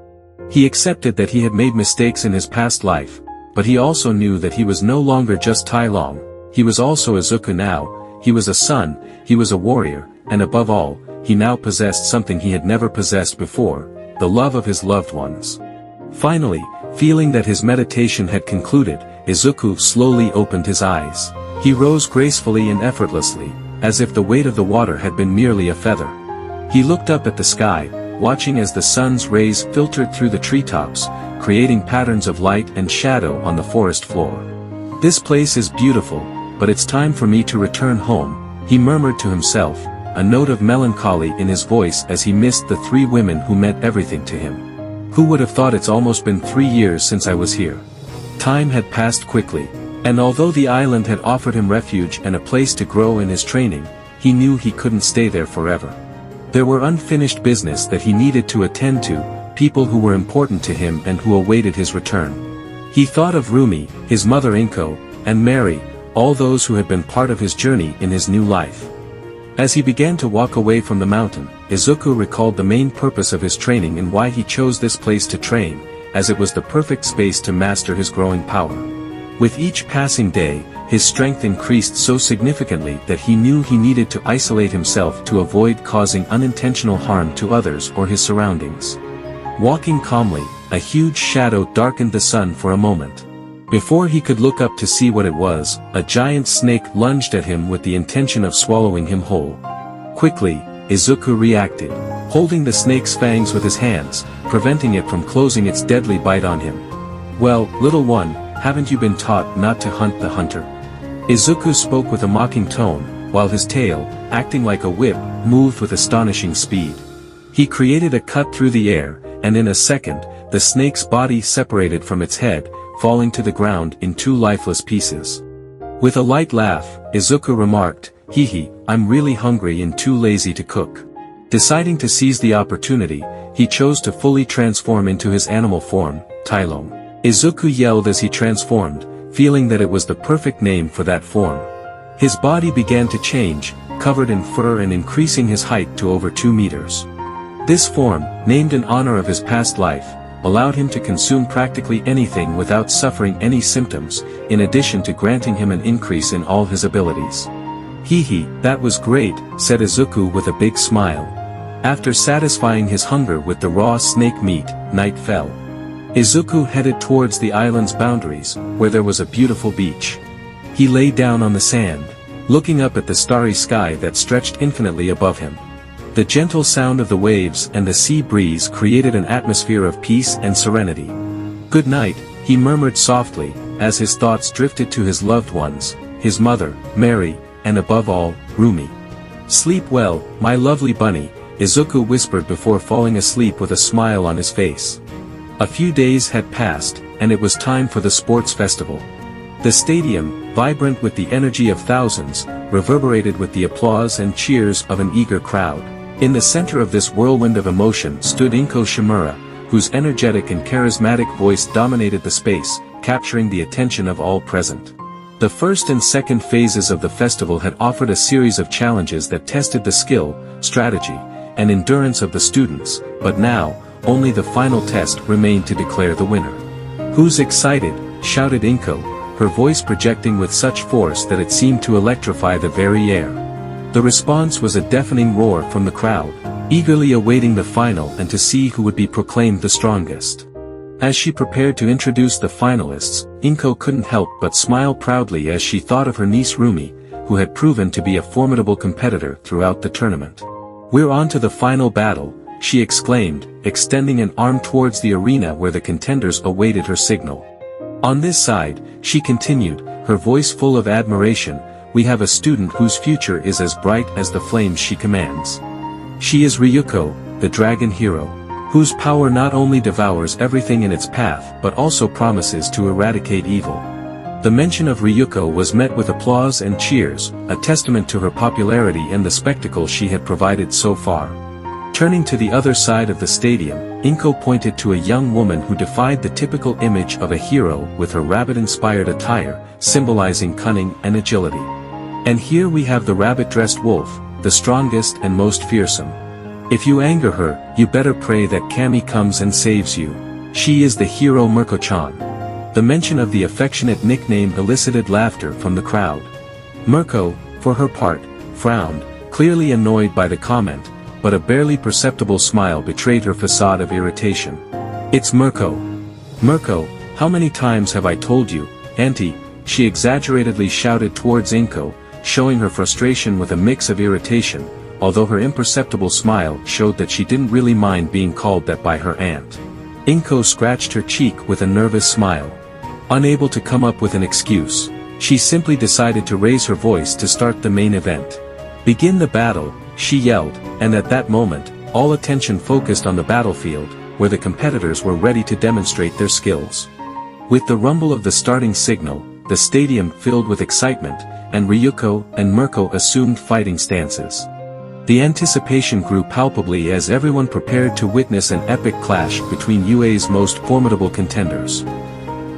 He accepted that he had made mistakes in his past life, but he also knew that he was no longer just Tailong, he was also Izuku now, he was a son, he was a warrior, and above all, he now possessed something he had never possessed before, the love of his loved ones. Finally, feeling that his meditation had concluded, Izuku slowly opened his eyes. He rose gracefully and effortlessly, as if the weight of the water had been merely a feather. He looked up at the sky, watching as the sun's rays filtered through the treetops, creating patterns of light and shadow on the forest floor. "This place is beautiful, but it's time for me to return home," he murmured to himself, a note of melancholy in his voice as he missed the 3 women who meant everything to him. "Who would have thought it's almost been 3 years since I was here?" Time had passed quickly, and although the island had offered him refuge and a place to grow in his training, he knew he couldn't stay there forever. There were unfinished business that he needed to attend to, people who were important to him and who awaited his return. He thought of Rumi, his mother Inko, and Mary, all those who had been part of his journey in his new life. As he began to walk away from the mountain, Izuku recalled the main purpose of his training and why he chose this place to train, as it was the perfect space to master his growing power. With each passing day, his strength increased so significantly that he knew he needed to isolate himself to avoid causing unintentional harm to others or his surroundings. Walking calmly, a huge shadow darkened the sun for a moment. Before he could look up to see what it was, a giant snake lunged at him with the intention of swallowing him whole. Quickly, Izuku reacted, holding the snake's fangs with his hands, preventing it from closing its deadly bite on him. "Well, little one, haven't you been taught not to hunt the hunter?" Izuku spoke with a mocking tone, while his tail, acting like a whip, moved with astonishing speed. He created a cut through the air, and in a second, the snake's body separated from its head, falling to the ground in 2 lifeless pieces. With a light laugh, Izuku remarked, "Hee, I'm really hungry and too lazy to cook." Deciding to seize the opportunity, he chose to fully transform into his animal form, Tailong. Izuku yelled as he transformed, feeling that it was the perfect name for that form. His body began to change, covered in fur and increasing his height to over 2 meters. This form, named in honor of his past life, allowed him to consume practically anything without suffering any symptoms, in addition to granting him an increase in all his abilities. "Hee, that was great," said Izuku with a big smile. After satisfying his hunger with the raw snake meat, night fell. Izuku headed towards the island's boundaries, where there was a beautiful beach. He lay down on the sand, looking up at the starry sky that stretched infinitely above him. The gentle sound of the waves and the sea breeze created an atmosphere of peace and serenity. "Good night," he murmured softly, as his thoughts drifted to his loved ones, his mother, Mary, and above all, Rumi. "Sleep well, my lovely bunny," Izuku whispered before falling asleep with a smile on his face. A few days had passed, and it was time for the sports festival. The stadium, vibrant with the energy of thousands, reverberated with the applause and cheers of an eager crowd. In the center of this whirlwind of emotion stood Inko Shimura, whose energetic and charismatic voice dominated the space, capturing the attention of all present. The first and second phases of the festival had offered a series of challenges that tested the skill, strategy, and endurance of the students, but now, only the final test remained to declare the winner. "Who's excited?" shouted Inko, her voice projecting with such force that it seemed to electrify the very air. The response was a deafening roar from the crowd, eagerly awaiting the final and to see who would be proclaimed the strongest. As she prepared to introduce the finalists, Inko couldn't help but smile proudly as she thought of her niece Rumi, who had proven to be a formidable competitor throughout the tournament. "We're on to the final battle," she exclaimed, extending an arm towards the arena where the contenders awaited her signal. "On this side," she continued, her voice full of admiration, "we have a student whose future is as bright as the flames she commands. She is Ryuko, the dragon hero, whose power not only devours everything in its path but also promises to eradicate evil." The mention of Ryuko was met with applause and cheers, a testament to her popularity and the spectacle she had provided so far. Turning to the other side of the stadium, Inko pointed to a young woman who defied the typical image of a hero with her rabbit-inspired attire, symbolizing cunning and agility. "And here we have the rabbit-dressed wolf, the strongest and most fearsome. If you anger her, you better pray that Kami comes and saves you. She is the hero Mirko-chan." The mention of the affectionate nickname elicited laughter from the crowd. Mirko, for her part, frowned, clearly annoyed by the comment, but a barely perceptible smile betrayed her facade of irritation. "It's Mirko. Mirko, how many times have I told you, Auntie?" she exaggeratedly shouted towards Inko, showing her frustration with a mix of irritation, although her imperceptible smile showed that she didn't really mind being called that by her aunt. Inko scratched her cheek with a nervous smile. Unable to come up with an excuse, she simply decided to raise her voice to start the main event. "Begin the battle," she yelled, and at that moment, all attention focused on the battlefield, where the competitors were ready to demonstrate their skills. With the rumble of the starting signal, the stadium filled with excitement, and Ryuko and Mirko assumed fighting stances. The anticipation grew palpably as everyone prepared to witness an epic clash between UA's most formidable contenders.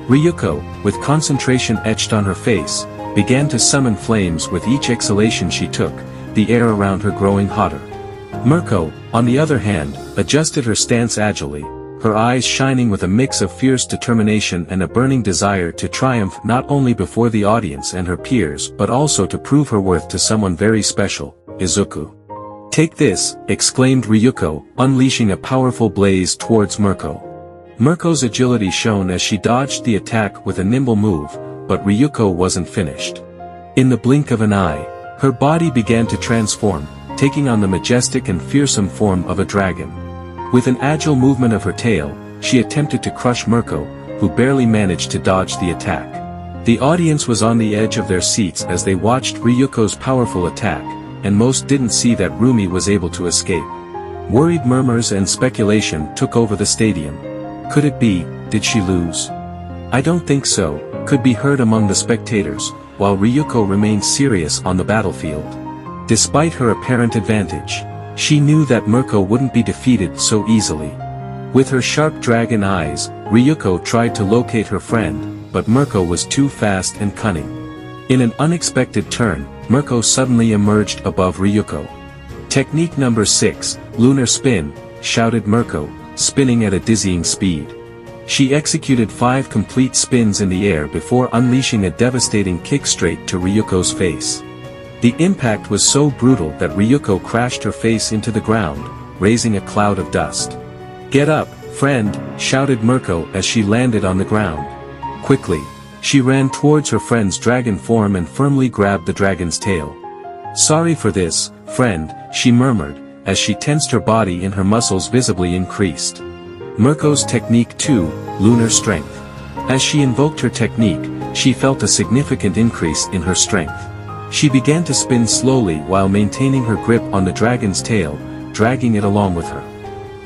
Ryuko, with concentration etched on her face, began to summon flames with each exhalation she took, the air around her growing hotter. Mirko, on the other hand, adjusted her stance agilely, her eyes shining with a mix of fierce determination and a burning desire to triumph not only before the audience and her peers but also to prove her worth to someone very special, Izuku. "Take this," exclaimed Ryuko, unleashing a powerful blaze towards Mirko. Mirko's agility shone as she dodged the attack with a nimble move, but Ryuko wasn't finished. In the blink of an eye, her body began to transform, taking on the majestic and fearsome form of a dragon. With an agile movement of her tail, she attempted to crush Mirko, who barely managed to dodge the attack. The audience was on the edge of their seats as they watched Ryuko's powerful attack, and most didn't see that Rumi was able to escape. Worried murmurs and speculation took over the stadium. Could it be, did she lose? "I don't think so," could be heard among the spectators, while Ryuko remained serious on the battlefield. Despite her apparent advantage, she knew that Mirko wouldn't be defeated so easily. With her sharp dragon eyes, Ryuko tried to locate her friend, but Mirko was too fast and cunning. In an unexpected turn, Mirko suddenly emerged above Ryuko. "Technique number 6, lunar spin," shouted Mirko, spinning at a dizzying speed. She executed 5 complete spins in the air before unleashing a devastating kick straight to Ryuko's face. The impact was so brutal that Ryuko crashed her face into the ground, raising a cloud of dust. "Get up, friend," shouted Mirko as she landed on the ground. Quickly, she ran towards her friend's dragon form and firmly grabbed the dragon's tail. "Sorry for this, friend," she murmured, as she tensed her body and her muscles visibly increased. Mirko's technique 2, lunar strength. As she invoked her technique, she felt a significant increase in her strength. She began to spin slowly while maintaining her grip on the dragon's tail, dragging it along with her.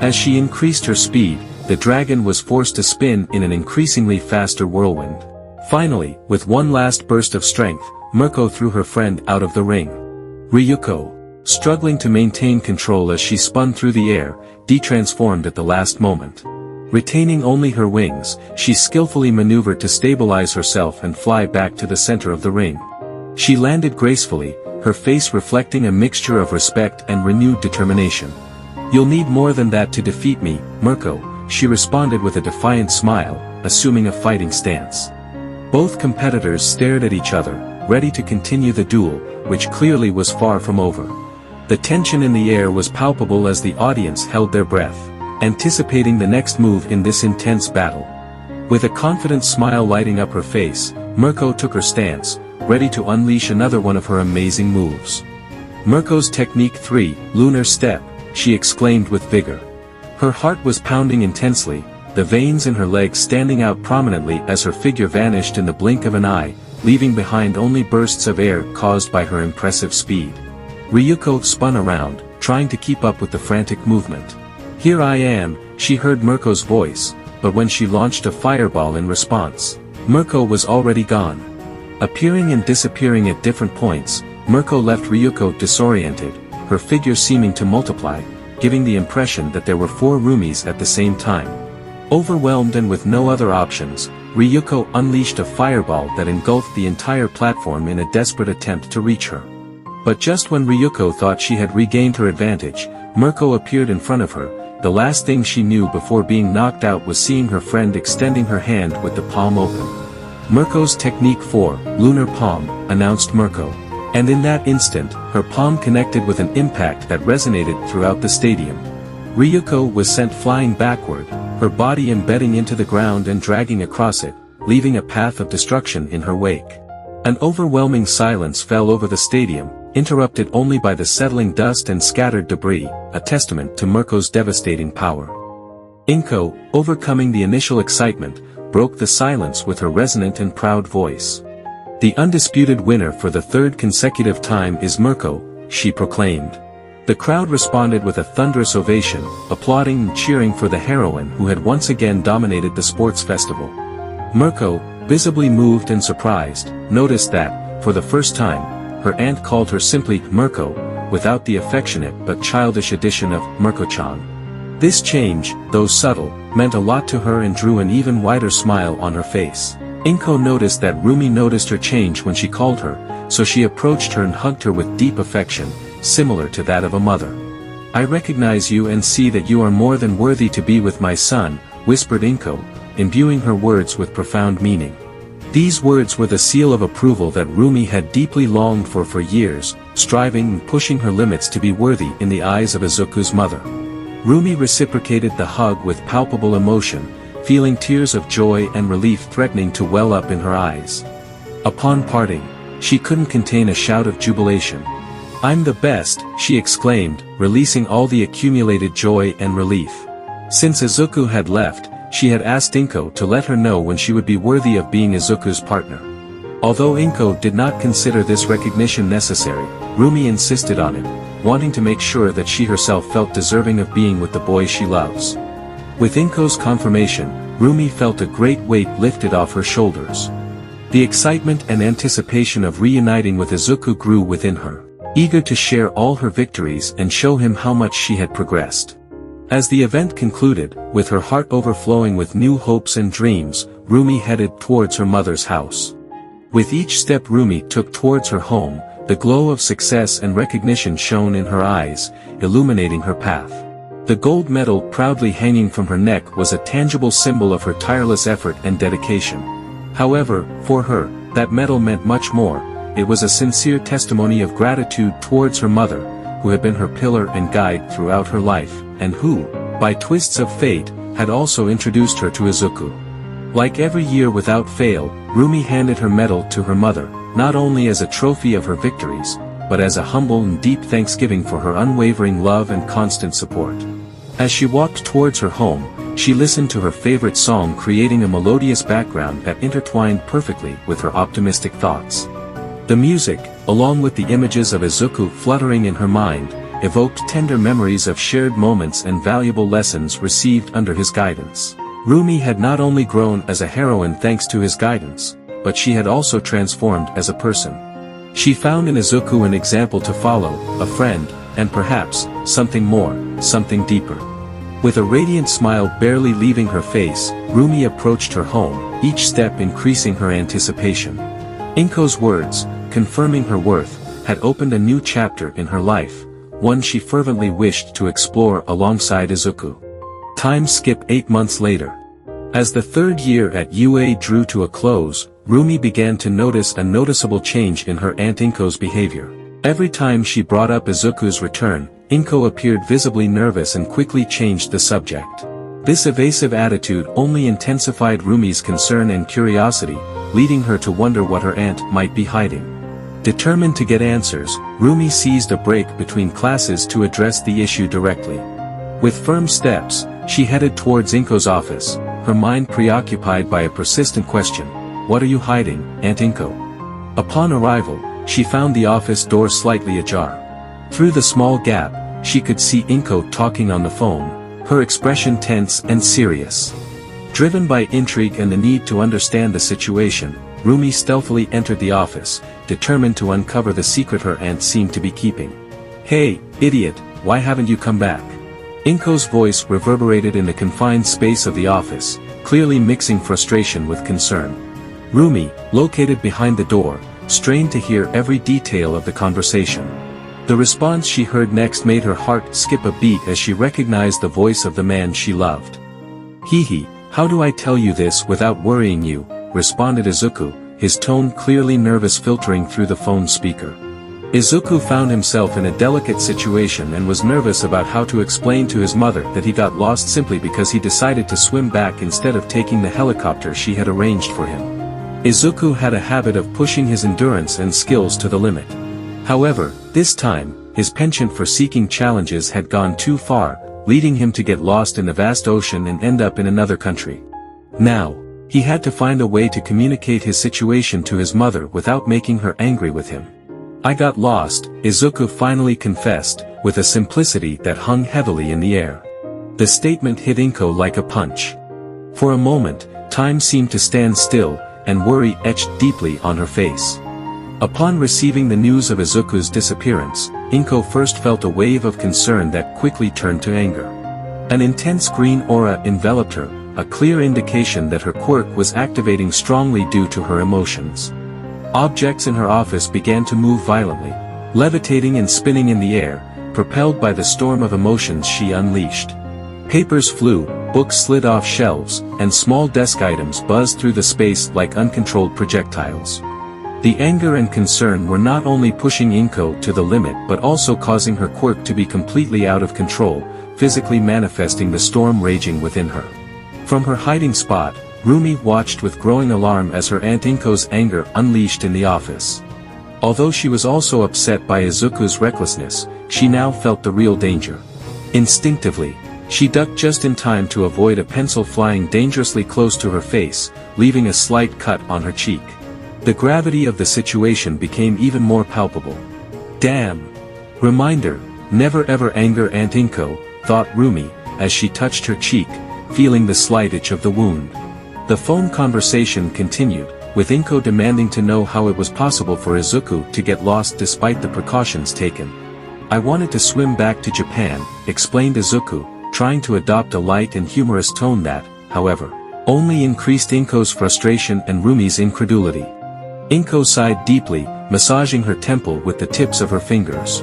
As she increased her speed, the dragon was forced to spin in an increasingly faster whirlwind. Finally, with one last burst of strength, Mirko threw her friend out of the ring. Ryuko, struggling to maintain control as she spun through the air, de-transformed at the last moment. Retaining only her wings, she skillfully maneuvered to stabilize herself and fly back to the center of the ring. She landed gracefully, her face reflecting a mixture of respect and renewed determination. "You'll need more than that to defeat me, Mirko," she responded with a defiant smile, assuming a fighting stance. Both competitors stared at each other, ready to continue the duel, which clearly was far from over. The tension in the air was palpable as the audience held their breath, anticipating the next move in this intense battle. With a confident smile lighting up her face, Mirko took her stance, ready to unleash another one of her amazing moves. "Mirko's Technique 3, Lunar Step," she exclaimed with vigor. Her heart was pounding intensely, the veins in her legs standing out prominently as her figure vanished in the blink of an eye, leaving behind only bursts of air caused by her impressive speed. Ryuko spun around, trying to keep up with the frantic movement. "Here I am," she heard Mirko's voice, but when she launched a fireball in response, Mirko was already gone. Appearing and disappearing at different points, Mirko left Ryuko disoriented, her figure seeming to multiply, giving the impression that there were 4 Rumis at the same time. Overwhelmed and with no other options, Ryuko unleashed a fireball that engulfed the entire platform in a desperate attempt to reach her. But just when Ryuko thought she had regained her advantage, Mirko appeared in front of her. The last thing she knew before being knocked out was seeing her friend extending her hand with the palm open. "Mirko's Technique 4, Lunar Palm," announced Mirko. And in that instant, her palm connected with an impact that resonated throughout the stadium. Ryuko was sent flying backward, her body embedding into the ground and dragging across it, leaving a path of destruction in her wake. An overwhelming silence fell over the stadium, interrupted only by the settling dust and scattered debris, a testament to Mirko's devastating power. Inko, overcoming the initial excitement, broke the silence with her resonant and proud voice. "The undisputed winner for the 3rd consecutive time is Mirko," she proclaimed. The crowd responded with a thunderous ovation, applauding and cheering for the heroine who had once again dominated the sports festival. Mirko, visibly moved and surprised, noticed that, for the first time, her aunt called her simply Mirko, without the affectionate but childish addition of Mirko-chan. This change, though subtle, meant a lot to her and drew an even wider smile on her face. Inko noticed that Rumi noticed her change when she called her, so she approached her and hugged her with deep affection, similar to that of a mother. "I recognize you and see that you are more than worthy to be with my son," whispered Inko, imbuing her words with profound meaning. These words were the seal of approval that Rumi had deeply longed for years, striving and pushing her limits to be worthy in the eyes of Izuku's mother. Rumi reciprocated the hug with palpable emotion, feeling tears of joy and relief threatening to well up in her eyes. Upon parting, she couldn't contain a shout of jubilation. "I'm the best," she exclaimed, releasing all the accumulated joy and relief. Since Izuku had left, she had asked Inko to let her know when she would be worthy of being Izuku's partner. Although Inko did not consider this recognition necessary, Rumi insisted on it, wanting to make sure that she herself felt deserving of being with the boy she loves. With Inko's confirmation, Rumi felt a great weight lifted off her shoulders. The excitement and anticipation of reuniting with Izuku grew within her, eager to share all her victories and show him how much she had progressed. As the event concluded, with her heart overflowing with new hopes and dreams, Rumi headed towards her mother's house. With each step Rumi took towards her home, the glow of success and recognition shone in her eyes, illuminating her path. The gold medal proudly hanging from her neck was a tangible symbol of her tireless effort and dedication. However, for her, that medal meant much more. It was a sincere testimony of gratitude towards her mother, who had been her pillar and guide throughout her life, and who, by twists of fate, had also introduced her to Izuku. Like every year without fail, Rumi handed her medal to her mother, not only as a trophy of her victories, but as a humble and deep thanksgiving for her unwavering love and constant support. As she walked towards her home, she listened to her favorite song, creating a melodious background that intertwined perfectly with her optimistic thoughts. The music, along with the images of Izuku fluttering in her mind, evoked tender memories of shared moments and valuable lessons received under his guidance. Rumi had not only grown as a heroine thanks to his guidance, but she had also transformed as a person. She found in Izuku an example to follow, a friend, and perhaps, something more, something deeper. With a radiant smile barely leaving her face, Rumi approached her home, each step increasing her anticipation. Inko's words, confirming her worth, had opened a new chapter in her life, one she fervently wished to explore alongside Izuku. Time skip 8 months later. As the third year at UA drew to a close, Rumi began to notice a noticeable change in her Aunt Inko's behavior. Every time she brought up Izuku's return, Inko appeared visibly nervous and quickly changed the subject. This evasive attitude only intensified Rumi's concern and curiosity, leading her to wonder what her aunt might be hiding. Determined to get answers, Rumi seized a break between classes to address the issue directly. With firm steps, she headed towards Inko's office, her mind preoccupied by a persistent question. "What are you hiding, Aunt Inko?" Upon arrival, she found the office door slightly ajar. Through the small gap, she could see Inko talking on the phone, her expression tense and serious. Driven by intrigue and the need to understand the situation, Rumi stealthily entered the office, determined to uncover the secret her aunt seemed to be keeping. "Hey, idiot, why haven't you come back?" Inko's voice reverberated in the confined space of the office, clearly mixing frustration with concern. Rumi, located behind the door, strained to hear every detail of the conversation. The response she heard next made her heart skip a beat as she recognized the voice of the man she loved. "Hee, how do I tell you this without worrying you?" responded Izuku, his tone clearly nervous filtering through the phone speaker. Izuku found himself in a delicate situation and was nervous about how to explain to his mother that he got lost simply because he decided to swim back instead of taking the helicopter she had arranged for him. Izuku had a habit of pushing his endurance and skills to the limit. However, this time, his penchant for seeking challenges had gone too far, leading him to get lost in the vast ocean and end up in another country. Now, he had to find a way to communicate his situation to his mother without making her angry with him. "I got lost," Izuku finally confessed, with a simplicity that hung heavily in the air. The statement hit Inko like a punch. For a moment, time seemed to stand still, and worry etched deeply on her face. Upon receiving the news of Izuku's disappearance, Inko first felt a wave of concern that quickly turned to anger. An intense green aura enveloped her, a clear indication that her quirk was activating strongly due to her emotions. Objects in her office began to move violently, levitating and spinning in the air, propelled by the storm of emotions she unleashed. Papers flew, books slid off shelves, and small desk items buzzed through the space like uncontrolled projectiles. The anger and concern were not only pushing Inko to the limit but also causing her quirk to be completely out of control, physically manifesting the storm raging within her. From her hiding spot, Rumi watched with growing alarm as her Aunt Inko's anger unleashed in the office. Although she was also upset by Izuku's recklessness, she now felt the real danger. Instinctively, she ducked just in time to avoid a pencil flying dangerously close to her face, leaving a slight cut on her cheek. The gravity of the situation became even more palpable. "Damn! Reminder, never ever anger Aunt Inko," thought Rumi, as she touched her cheek, feeling the slight itch of the wound. The phone conversation continued, with Inko demanding to know how it was possible for Izuku to get lost despite the precautions taken. "I wanted to swim back to Japan," explained Izuku, trying to adopt a light and humorous tone that, however, only increased Inko's frustration and Rumi's incredulity. Inko sighed deeply, massaging her temple with the tips of her fingers.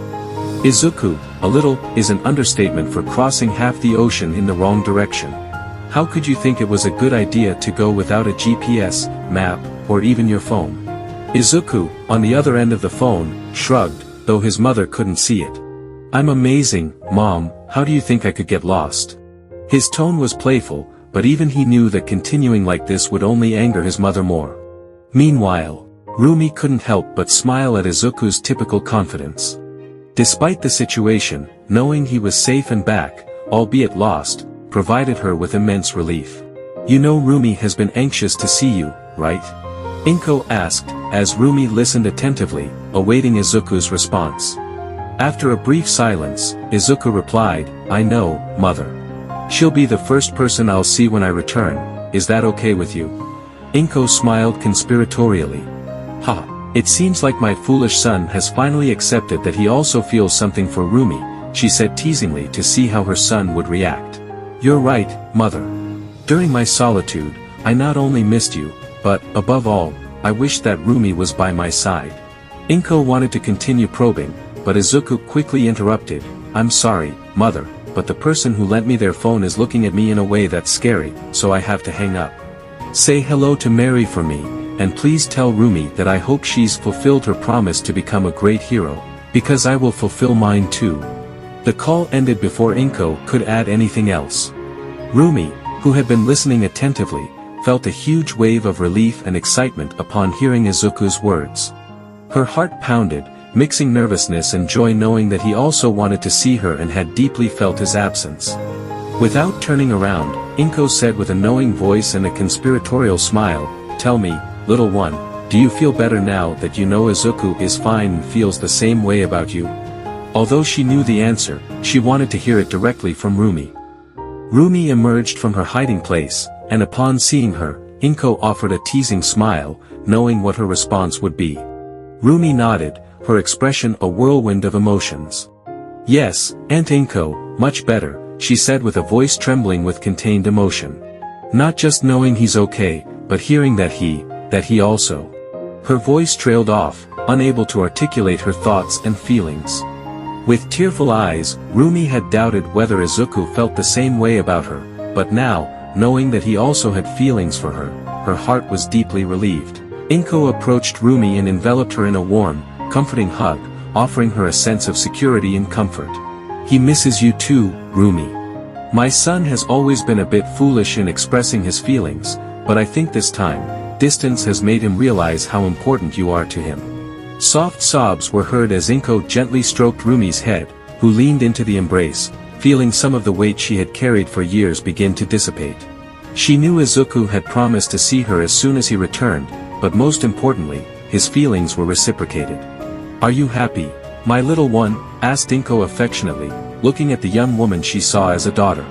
"Izuku, a little, is an understatement for crossing half the ocean in the wrong direction. How could you think it was a good idea to go without a GPS, map, or even your phone?" Izuku, on the other end of the phone, shrugged, though his mother couldn't see it. "I'm amazing, Mom, how do you think I could get lost?" His tone was playful, but even he knew that continuing like this would only anger his mother more. Meanwhile, Rumi couldn't help but smile at Izuku's typical confidence. Despite the situation, knowing he was safe and back, albeit lost, provided her with immense relief. "You know Rumi has been anxious to see you, right?" Inko asked, as Rumi listened attentively, awaiting Izuku's response. After a brief silence, Izuku replied, "I know, Mother. She'll be the first person I'll see when I return, is that okay with you?" Inko smiled conspiratorially. Ha! It seems like my foolish son has finally accepted that he also feels something for Rumi, she said teasingly to see how her son would react. You're right, mother. During my solitude, I not only missed you, but, above all, I wished that Rumi was by my side. Inko wanted to continue probing, but Izuku quickly interrupted. I'm sorry, mother, but the person who lent me their phone is looking at me in a way that's scary, so I have to hang up. Say hello to Mary for me, and please tell Rumi that I hope she's fulfilled her promise to become a great hero, because I will fulfill mine too. The call ended before Inko could add anything else. Rumi, who had been listening attentively, felt a huge wave of relief and excitement upon hearing Izuku's words. Her heart pounded, mixing nervousness and joy knowing that he also wanted to see her and had deeply felt his absence. Without turning around, Inko said with a knowing voice and a conspiratorial smile, Tell me, little one, do you feel better now that you know Izuku is fine and feels the same way about you? Although she knew the answer, she wanted to hear it directly from Rumi. Rumi emerged from her hiding place, and upon seeing her, Inko offered a teasing smile, knowing what her response would be. Rumi nodded, her expression a whirlwind of emotions. Yes, Aunt Inko, much better, she said with a voice trembling with contained emotion. Not just knowing he's okay, but hearing that he also. Her voice trailed off, unable to articulate her thoughts and feelings. With tearful eyes, Rumi had doubted whether Izuku felt the same way about her, but now, knowing that he also had feelings for her, her heart was deeply relieved. Inko approached Rumi and enveloped her in a warm, comforting hug, offering her a sense of security and comfort. He misses you too, Rumi. My son has always been a bit foolish in expressing his feelings, but I think this time, distance has made him realize how important you are to him. Soft sobs were heard as Inko gently stroked Rumi's head, who leaned into the embrace, feeling some of the weight she had carried for years begin to dissipate. She knew Izuku had promised to see her as soon as he returned, but most importantly, his feelings were reciprocated. Are you happy, my little one? Asked Inko affectionately, looking at the young woman she saw as a daughter.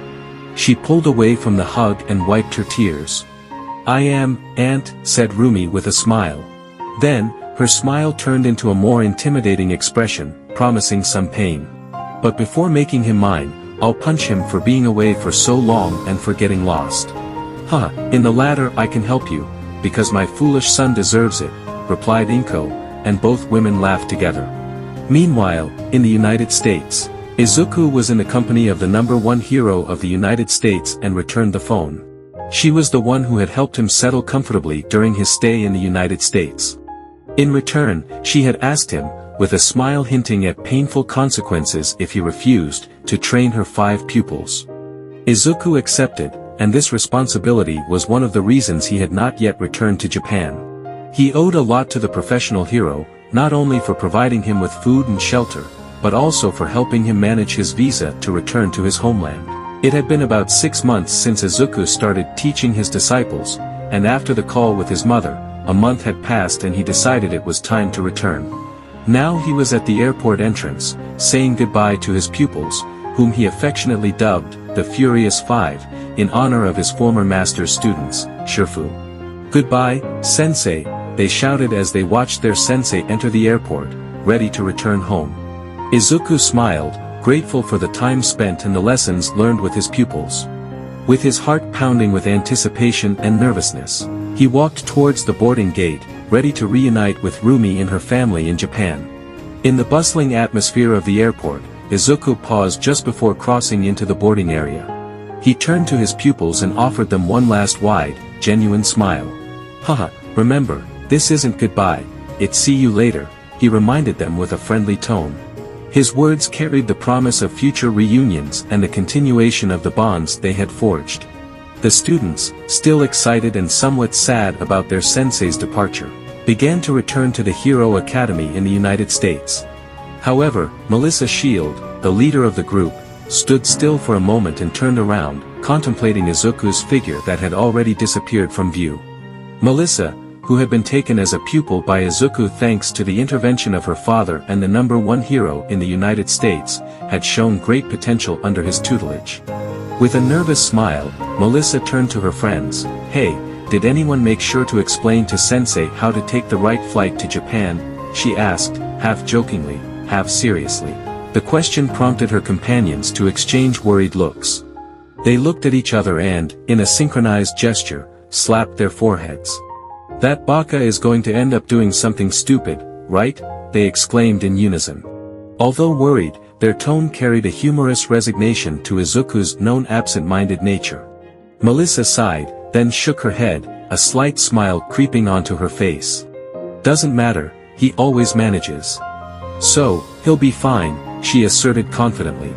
She pulled away from the hug and wiped her tears. I am, Aunt, said Rumi with a smile. Then, her smile turned into a more intimidating expression, promising some pain. But before making him mine, I'll punch him for being away for so long and for getting lost. In the latter I can help you, because my foolish son deserves it, replied Inko, and both women laughed together. Meanwhile, in the United States, Izuku was in the company of the #1 hero of the United States and returned the phone. She was the one who had helped him settle comfortably during his stay in the United States. In return, she had asked him, with a smile hinting at painful consequences if he refused, to train her 5 pupils. Izuku accepted, and this responsibility was one of the reasons he had not yet returned to Japan. He owed a lot to the professional hero, not only for providing him with food and shelter, but also for helping him manage his visa to return to his homeland. It had been about 6 months since Izuku started teaching his disciples, and after the call with his mother, a month had passed and he decided it was time to return. Now he was at the airport entrance, saying goodbye to his pupils, whom he affectionately dubbed, the Furious Five, in honor of his former master's students, Shifu. Goodbye, Sensei, they shouted as they watched their sensei enter the airport, ready to return home. Izuku smiled, grateful for the time spent and the lessons learned with his pupils. With his heart pounding with anticipation and nervousness, he walked towards the boarding gate, ready to reunite with Rumi and her family in Japan. In the bustling atmosphere of the airport, Izuku paused just before crossing into the boarding area. He turned to his pupils and offered them one last wide, genuine smile. Remember, this isn't goodbye, it's see you later, he reminded them with a friendly tone. His words carried the promise of future reunions and the continuation of the bonds they had forged. The students, still excited and somewhat sad about their sensei's departure, began to return to the Hero Academy in the United States. However, Melissa Shield, the leader of the group, stood still for a moment and turned around, contemplating Izuku's figure that had already disappeared from view. Melissa, who had been taken as a pupil by Izuku thanks to the intervention of her father and the #1 hero in the United States, had shown great potential under his tutelage. With a nervous smile, Melissa turned to her friends. Hey, did anyone make sure to explain to Sensei how to take the right flight to Japan? She asked, half jokingly, half seriously. The question prompted her companions to exchange worried looks. They looked at each other and, in a synchronized gesture, slapped their foreheads. "That baka is going to end up doing something stupid, right?" they exclaimed in unison. Although worried, their tone carried a humorous resignation to Izuku's known absent-minded nature. Melissa sighed, then shook her head, a slight smile creeping onto her face. "Doesn't matter, he always manages. So, he'll be fine," she asserted confidently.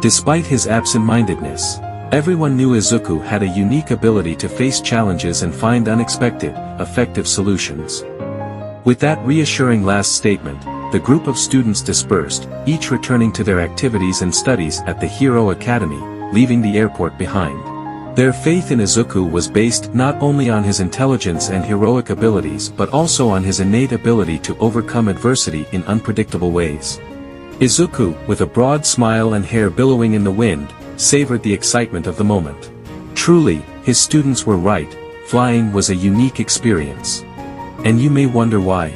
Despite his absent-mindedness, everyone knew Izuku had a unique ability to face challenges and find unexpected, effective solutions. With that reassuring last statement, the group of students dispersed, each returning to their activities and studies at the Hero Academy, leaving the airport behind. Their faith in Izuku was based not only on his intelligence and heroic abilities but also on his innate ability to overcome adversity in unpredictable ways. Izuku, with a broad smile and hair billowing in the wind, savored the excitement of the moment. Truly, his students were right, flying was a unique experience. And you may wonder why.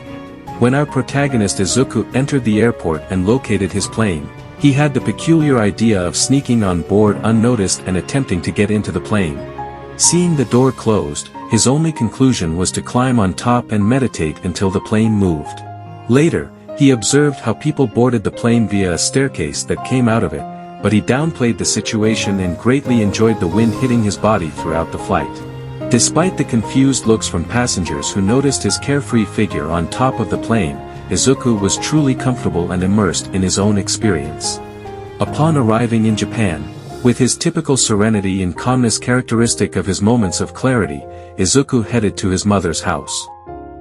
When our protagonist Izuku entered the airport and located his plane, he had the peculiar idea of sneaking on board unnoticed and attempting to get into the plane. Seeing the door closed, his only conclusion was to climb on top and meditate until the plane moved. Later, he observed how people boarded the plane via a staircase that came out of it, but he downplayed the situation and greatly enjoyed the wind hitting his body throughout the flight. Despite the confused looks from passengers who noticed his carefree figure on top of the plane, Izuku was truly comfortable and immersed in his own experience. Upon arriving in Japan, with his typical serenity and calmness characteristic of his moments of clarity, Izuku headed to his mother's house.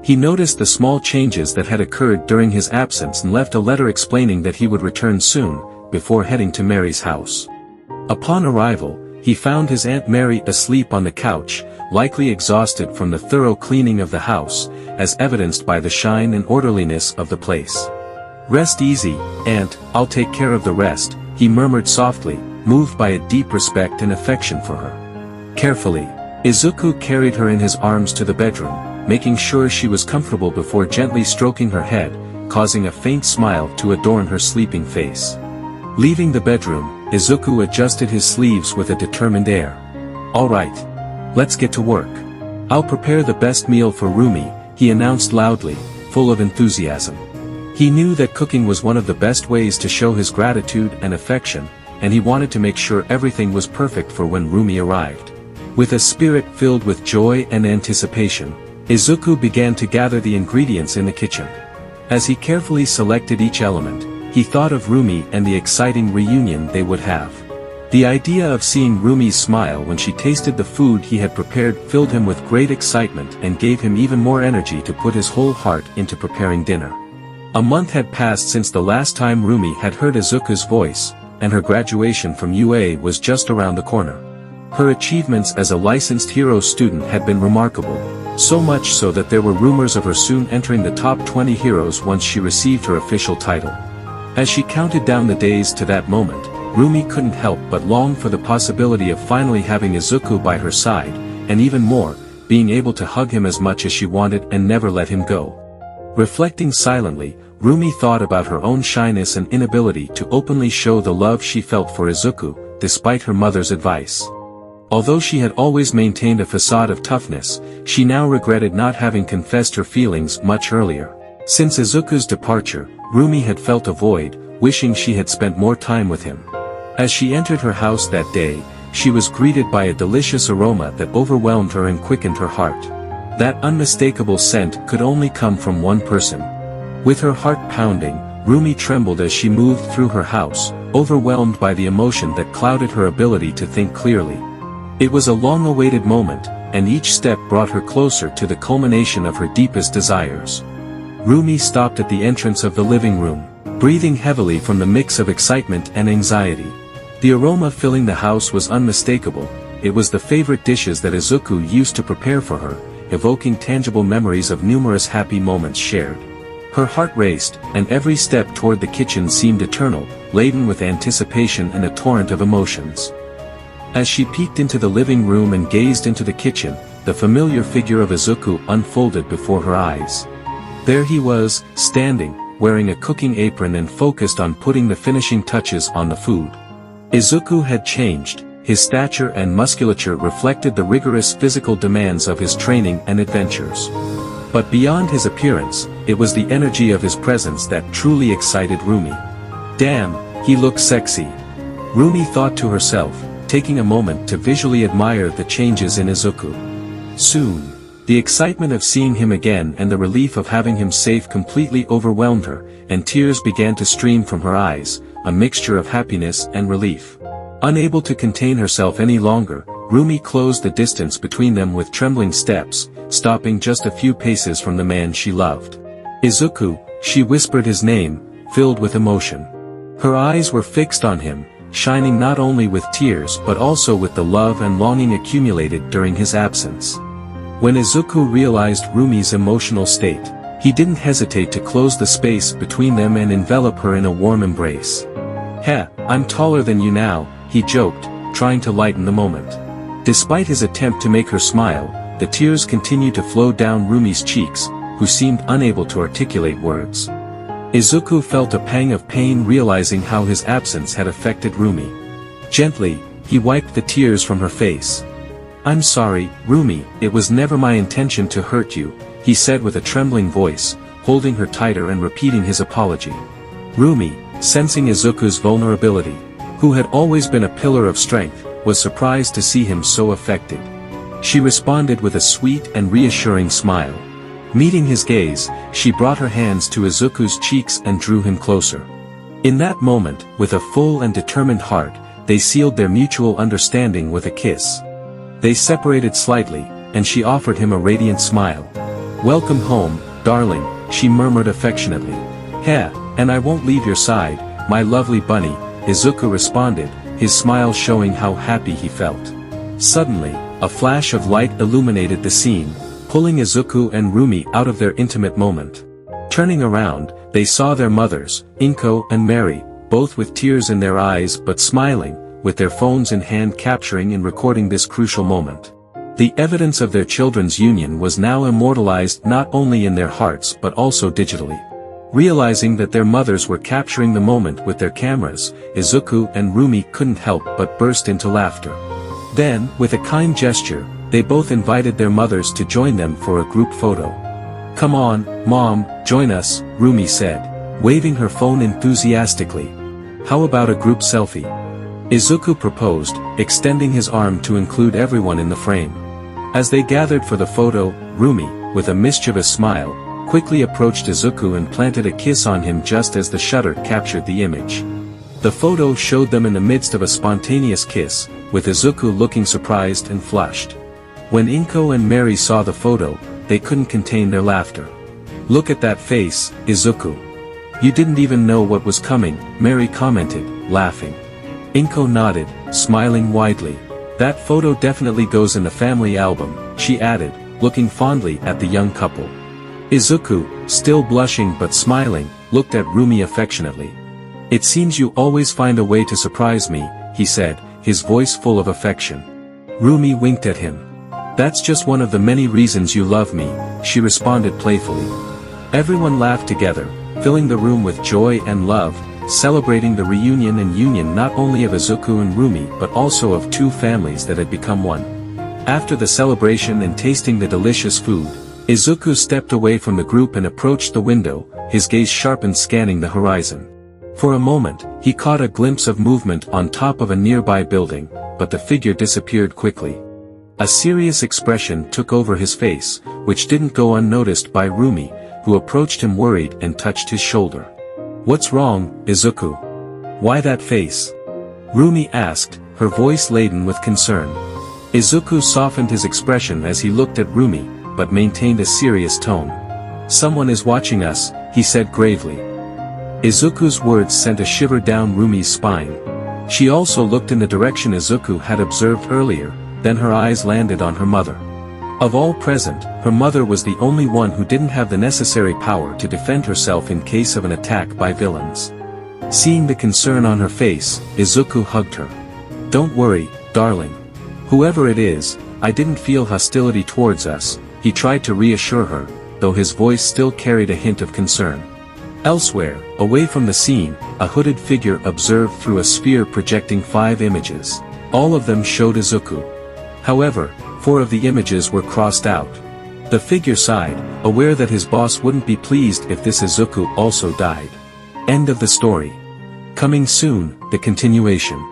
He noticed the small changes that had occurred during his absence and left a letter explaining that he would return soon, before heading to Mary's house. Upon arrival, he found his Aunt Mary asleep on the couch, likely exhausted from the thorough cleaning of the house, as evidenced by the shine and orderliness of the place. "Rest easy, Aunt, I'll take care of the rest," he murmured softly, moved by a deep respect and affection for her. Carefully, Izuku carried her in his arms to the bedroom, making sure she was comfortable before gently stroking her head, causing a faint smile to adorn her sleeping face. Leaving the bedroom, Izuku adjusted his sleeves with a determined air. "All right. Let's get to work. I'll prepare the best meal for Rumi," he announced loudly, full of enthusiasm. He knew that cooking was one of the best ways to show his gratitude and affection, and he wanted to make sure everything was perfect for when Rumi arrived. With a spirit filled with joy and anticipation, Izuku began to gather the ingredients in the kitchen. As he carefully selected each element, he thought of Rumi and the exciting reunion they would have. The idea of seeing Rumi's smile when she tasted the food he had prepared filled him with great excitement and gave him even more energy to put his whole heart into preparing dinner. A month had passed since the last time Rumi had heard Izuku's voice, and her graduation from UA was just around the corner. Her achievements as a licensed hero student had been remarkable, so much so that there were rumors of her soon entering the top 20 heroes once she received her official title. As she counted down the days to that moment, Rumi couldn't help but long for the possibility of finally having Izuku by her side, and even more, being able to hug him as much as she wanted and never let him go. Reflecting silently, Rumi thought about her own shyness and inability to openly show the love she felt for Izuku, despite her mother's advice. Although she had always maintained a facade of toughness, she now regretted not having confessed her feelings much earlier. Since Izuku's departure, Rumi had felt a void, wishing she had spent more time with him. As she entered her house that day, she was greeted by a delicious aroma that overwhelmed her and quickened her heart. That unmistakable scent could only come from one person. With her heart pounding, Rumi trembled as she moved through her house, overwhelmed by the emotion that clouded her ability to think clearly. It was a long-awaited moment, and each step brought her closer to the culmination of her deepest desires. Rumi stopped at the entrance of the living room, breathing heavily from the mix of excitement and anxiety. The aroma filling the house was unmistakable. It was the favorite dishes that Izuku used to prepare for her, evoking tangible memories of numerous happy moments shared. Her heart raced, and every step toward the kitchen seemed eternal, laden with anticipation and a torrent of emotions. As she peeked into the living room and gazed into the kitchen, the familiar figure of Izuku unfolded before her eyes. There he was, standing, wearing a cooking apron and focused on putting the finishing touches on the food. Izuku had changed, his stature and musculature reflected the rigorous physical demands of his training and adventures. But beyond his appearance, it was the energy of his presence that truly excited Rumi. Damn, he looks sexy. Rumi thought to herself, taking a moment to visually admire the changes in Izuku. Soon, the excitement of seeing him again and the relief of having him safe completely overwhelmed her, and tears began to stream from her eyes, a mixture of happiness and relief. Unable to contain herself any longer, Rumi closed the distance between them with trembling steps, stopping just a few paces from the man she loved. Izuku, she whispered his name, filled with emotion. Her eyes were fixed on him, shining not only with tears but also with the love and longing accumulated during his absence. When Izuku realized Rumi's emotional state, he didn't hesitate to close the space between them and envelop her in a warm embrace. "Heh, I'm taller than you now," he joked, trying to lighten the moment. Despite his attempt to make her smile, the tears continued to flow down Rumi's cheeks, who seemed unable to articulate words. Izuku felt a pang of pain realizing how his absence had affected Rumi. Gently, he wiped the tears from her face. "I'm sorry, Rumi, it was never my intention to hurt you," he said with a trembling voice, holding her tighter and repeating his apology. Rumi, sensing Izuku's vulnerability, who had always been a pillar of strength, was surprised to see him so affected. She responded with a sweet and reassuring smile. Meeting his gaze, she brought her hands to Izuku's cheeks and drew him closer. In that moment, with a full and determined heart, they sealed their mutual understanding with a kiss. They separated slightly, and she offered him a radiant smile. "Welcome home, darling," she murmured affectionately. "Heh, and I won't leave your side, my lovely bunny," Izuku responded, his smile showing how happy he felt. Suddenly, a flash of light illuminated the scene, pulling Izuku and Rumi out of their intimate moment. Turning around, they saw their mothers, Inko and Mary, both with tears in their eyes but smiling, with their phones in hand capturing and recording this crucial moment. The evidence of their children's union was now immortalized not only in their hearts but also digitally. Realizing that their mothers were capturing the moment with their cameras, Izuku and Rumi couldn't help but burst into laughter. Then, with a kind gesture, they both invited their mothers to join them for a group photo. "Come on, Mom, join us," Rumi said, waving her phone enthusiastically. "How about a group selfie?" Izuku proposed, extending his arm to include everyone in the frame. As they gathered for the photo, Rumi, with a mischievous smile, quickly approached Izuku and planted a kiss on him just as the shutter captured the image. The photo showed them in the midst of a spontaneous kiss, with Izuku looking surprised and flushed. When Inko and Mary saw the photo, they couldn't contain their laughter. "Look at that face, Izuku. You didn't even know what was coming," Mary commented, laughing. Inko nodded, smiling widely. "That photo definitely goes in the family album," she added, looking fondly at the young couple. Izuku, still blushing but smiling, looked at Rumi affectionately. "It seems you always find a way to surprise me," he said, his voice full of affection. Rumi winked at him. "That's just one of the many reasons you love me," she responded playfully. Everyone laughed together, filling the room with joy and love, celebrating the reunion and union not only of Izuku and Rumi but also of two families that had become one. After the celebration and tasting the delicious food, Izuku stepped away from the group and approached the window, his gaze sharpened scanning the horizon. For a moment, he caught a glimpse of movement on top of a nearby building, but the figure disappeared quickly. A serious expression took over his face, which didn't go unnoticed by Rumi, who approached him worried and touched his shoulder. "What's wrong, Izuku? Why that face?" Rumi asked, her voice laden with concern. Izuku softened his expression as he looked at Rumi, but maintained a serious tone. "Someone is watching us," he said gravely. Izuku's words sent a shiver down Rumi's spine. She also looked in the direction Izuku had observed earlier, then her eyes landed on her mother. Of all present, her mother was the only one who didn't have the necessary power to defend herself in case of an attack by villains. Seeing the concern on her face, Izuku hugged her. "Don't worry, darling. Whoever it is, I didn't feel hostility towards us, he tried to reassure her, though his voice still carried a hint of concern. Elsewhere, away from the scene, a hooded figure observed through a sphere projecting 5 images. All of them showed Izuku. However, 4 of the images were crossed out. The figure sighed, aware that his boss wouldn't be pleased if this Izuku also died. End of the story. Coming soon, the continuation.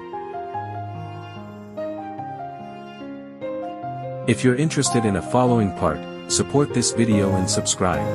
If you're interested in a following part, support this video and subscribe.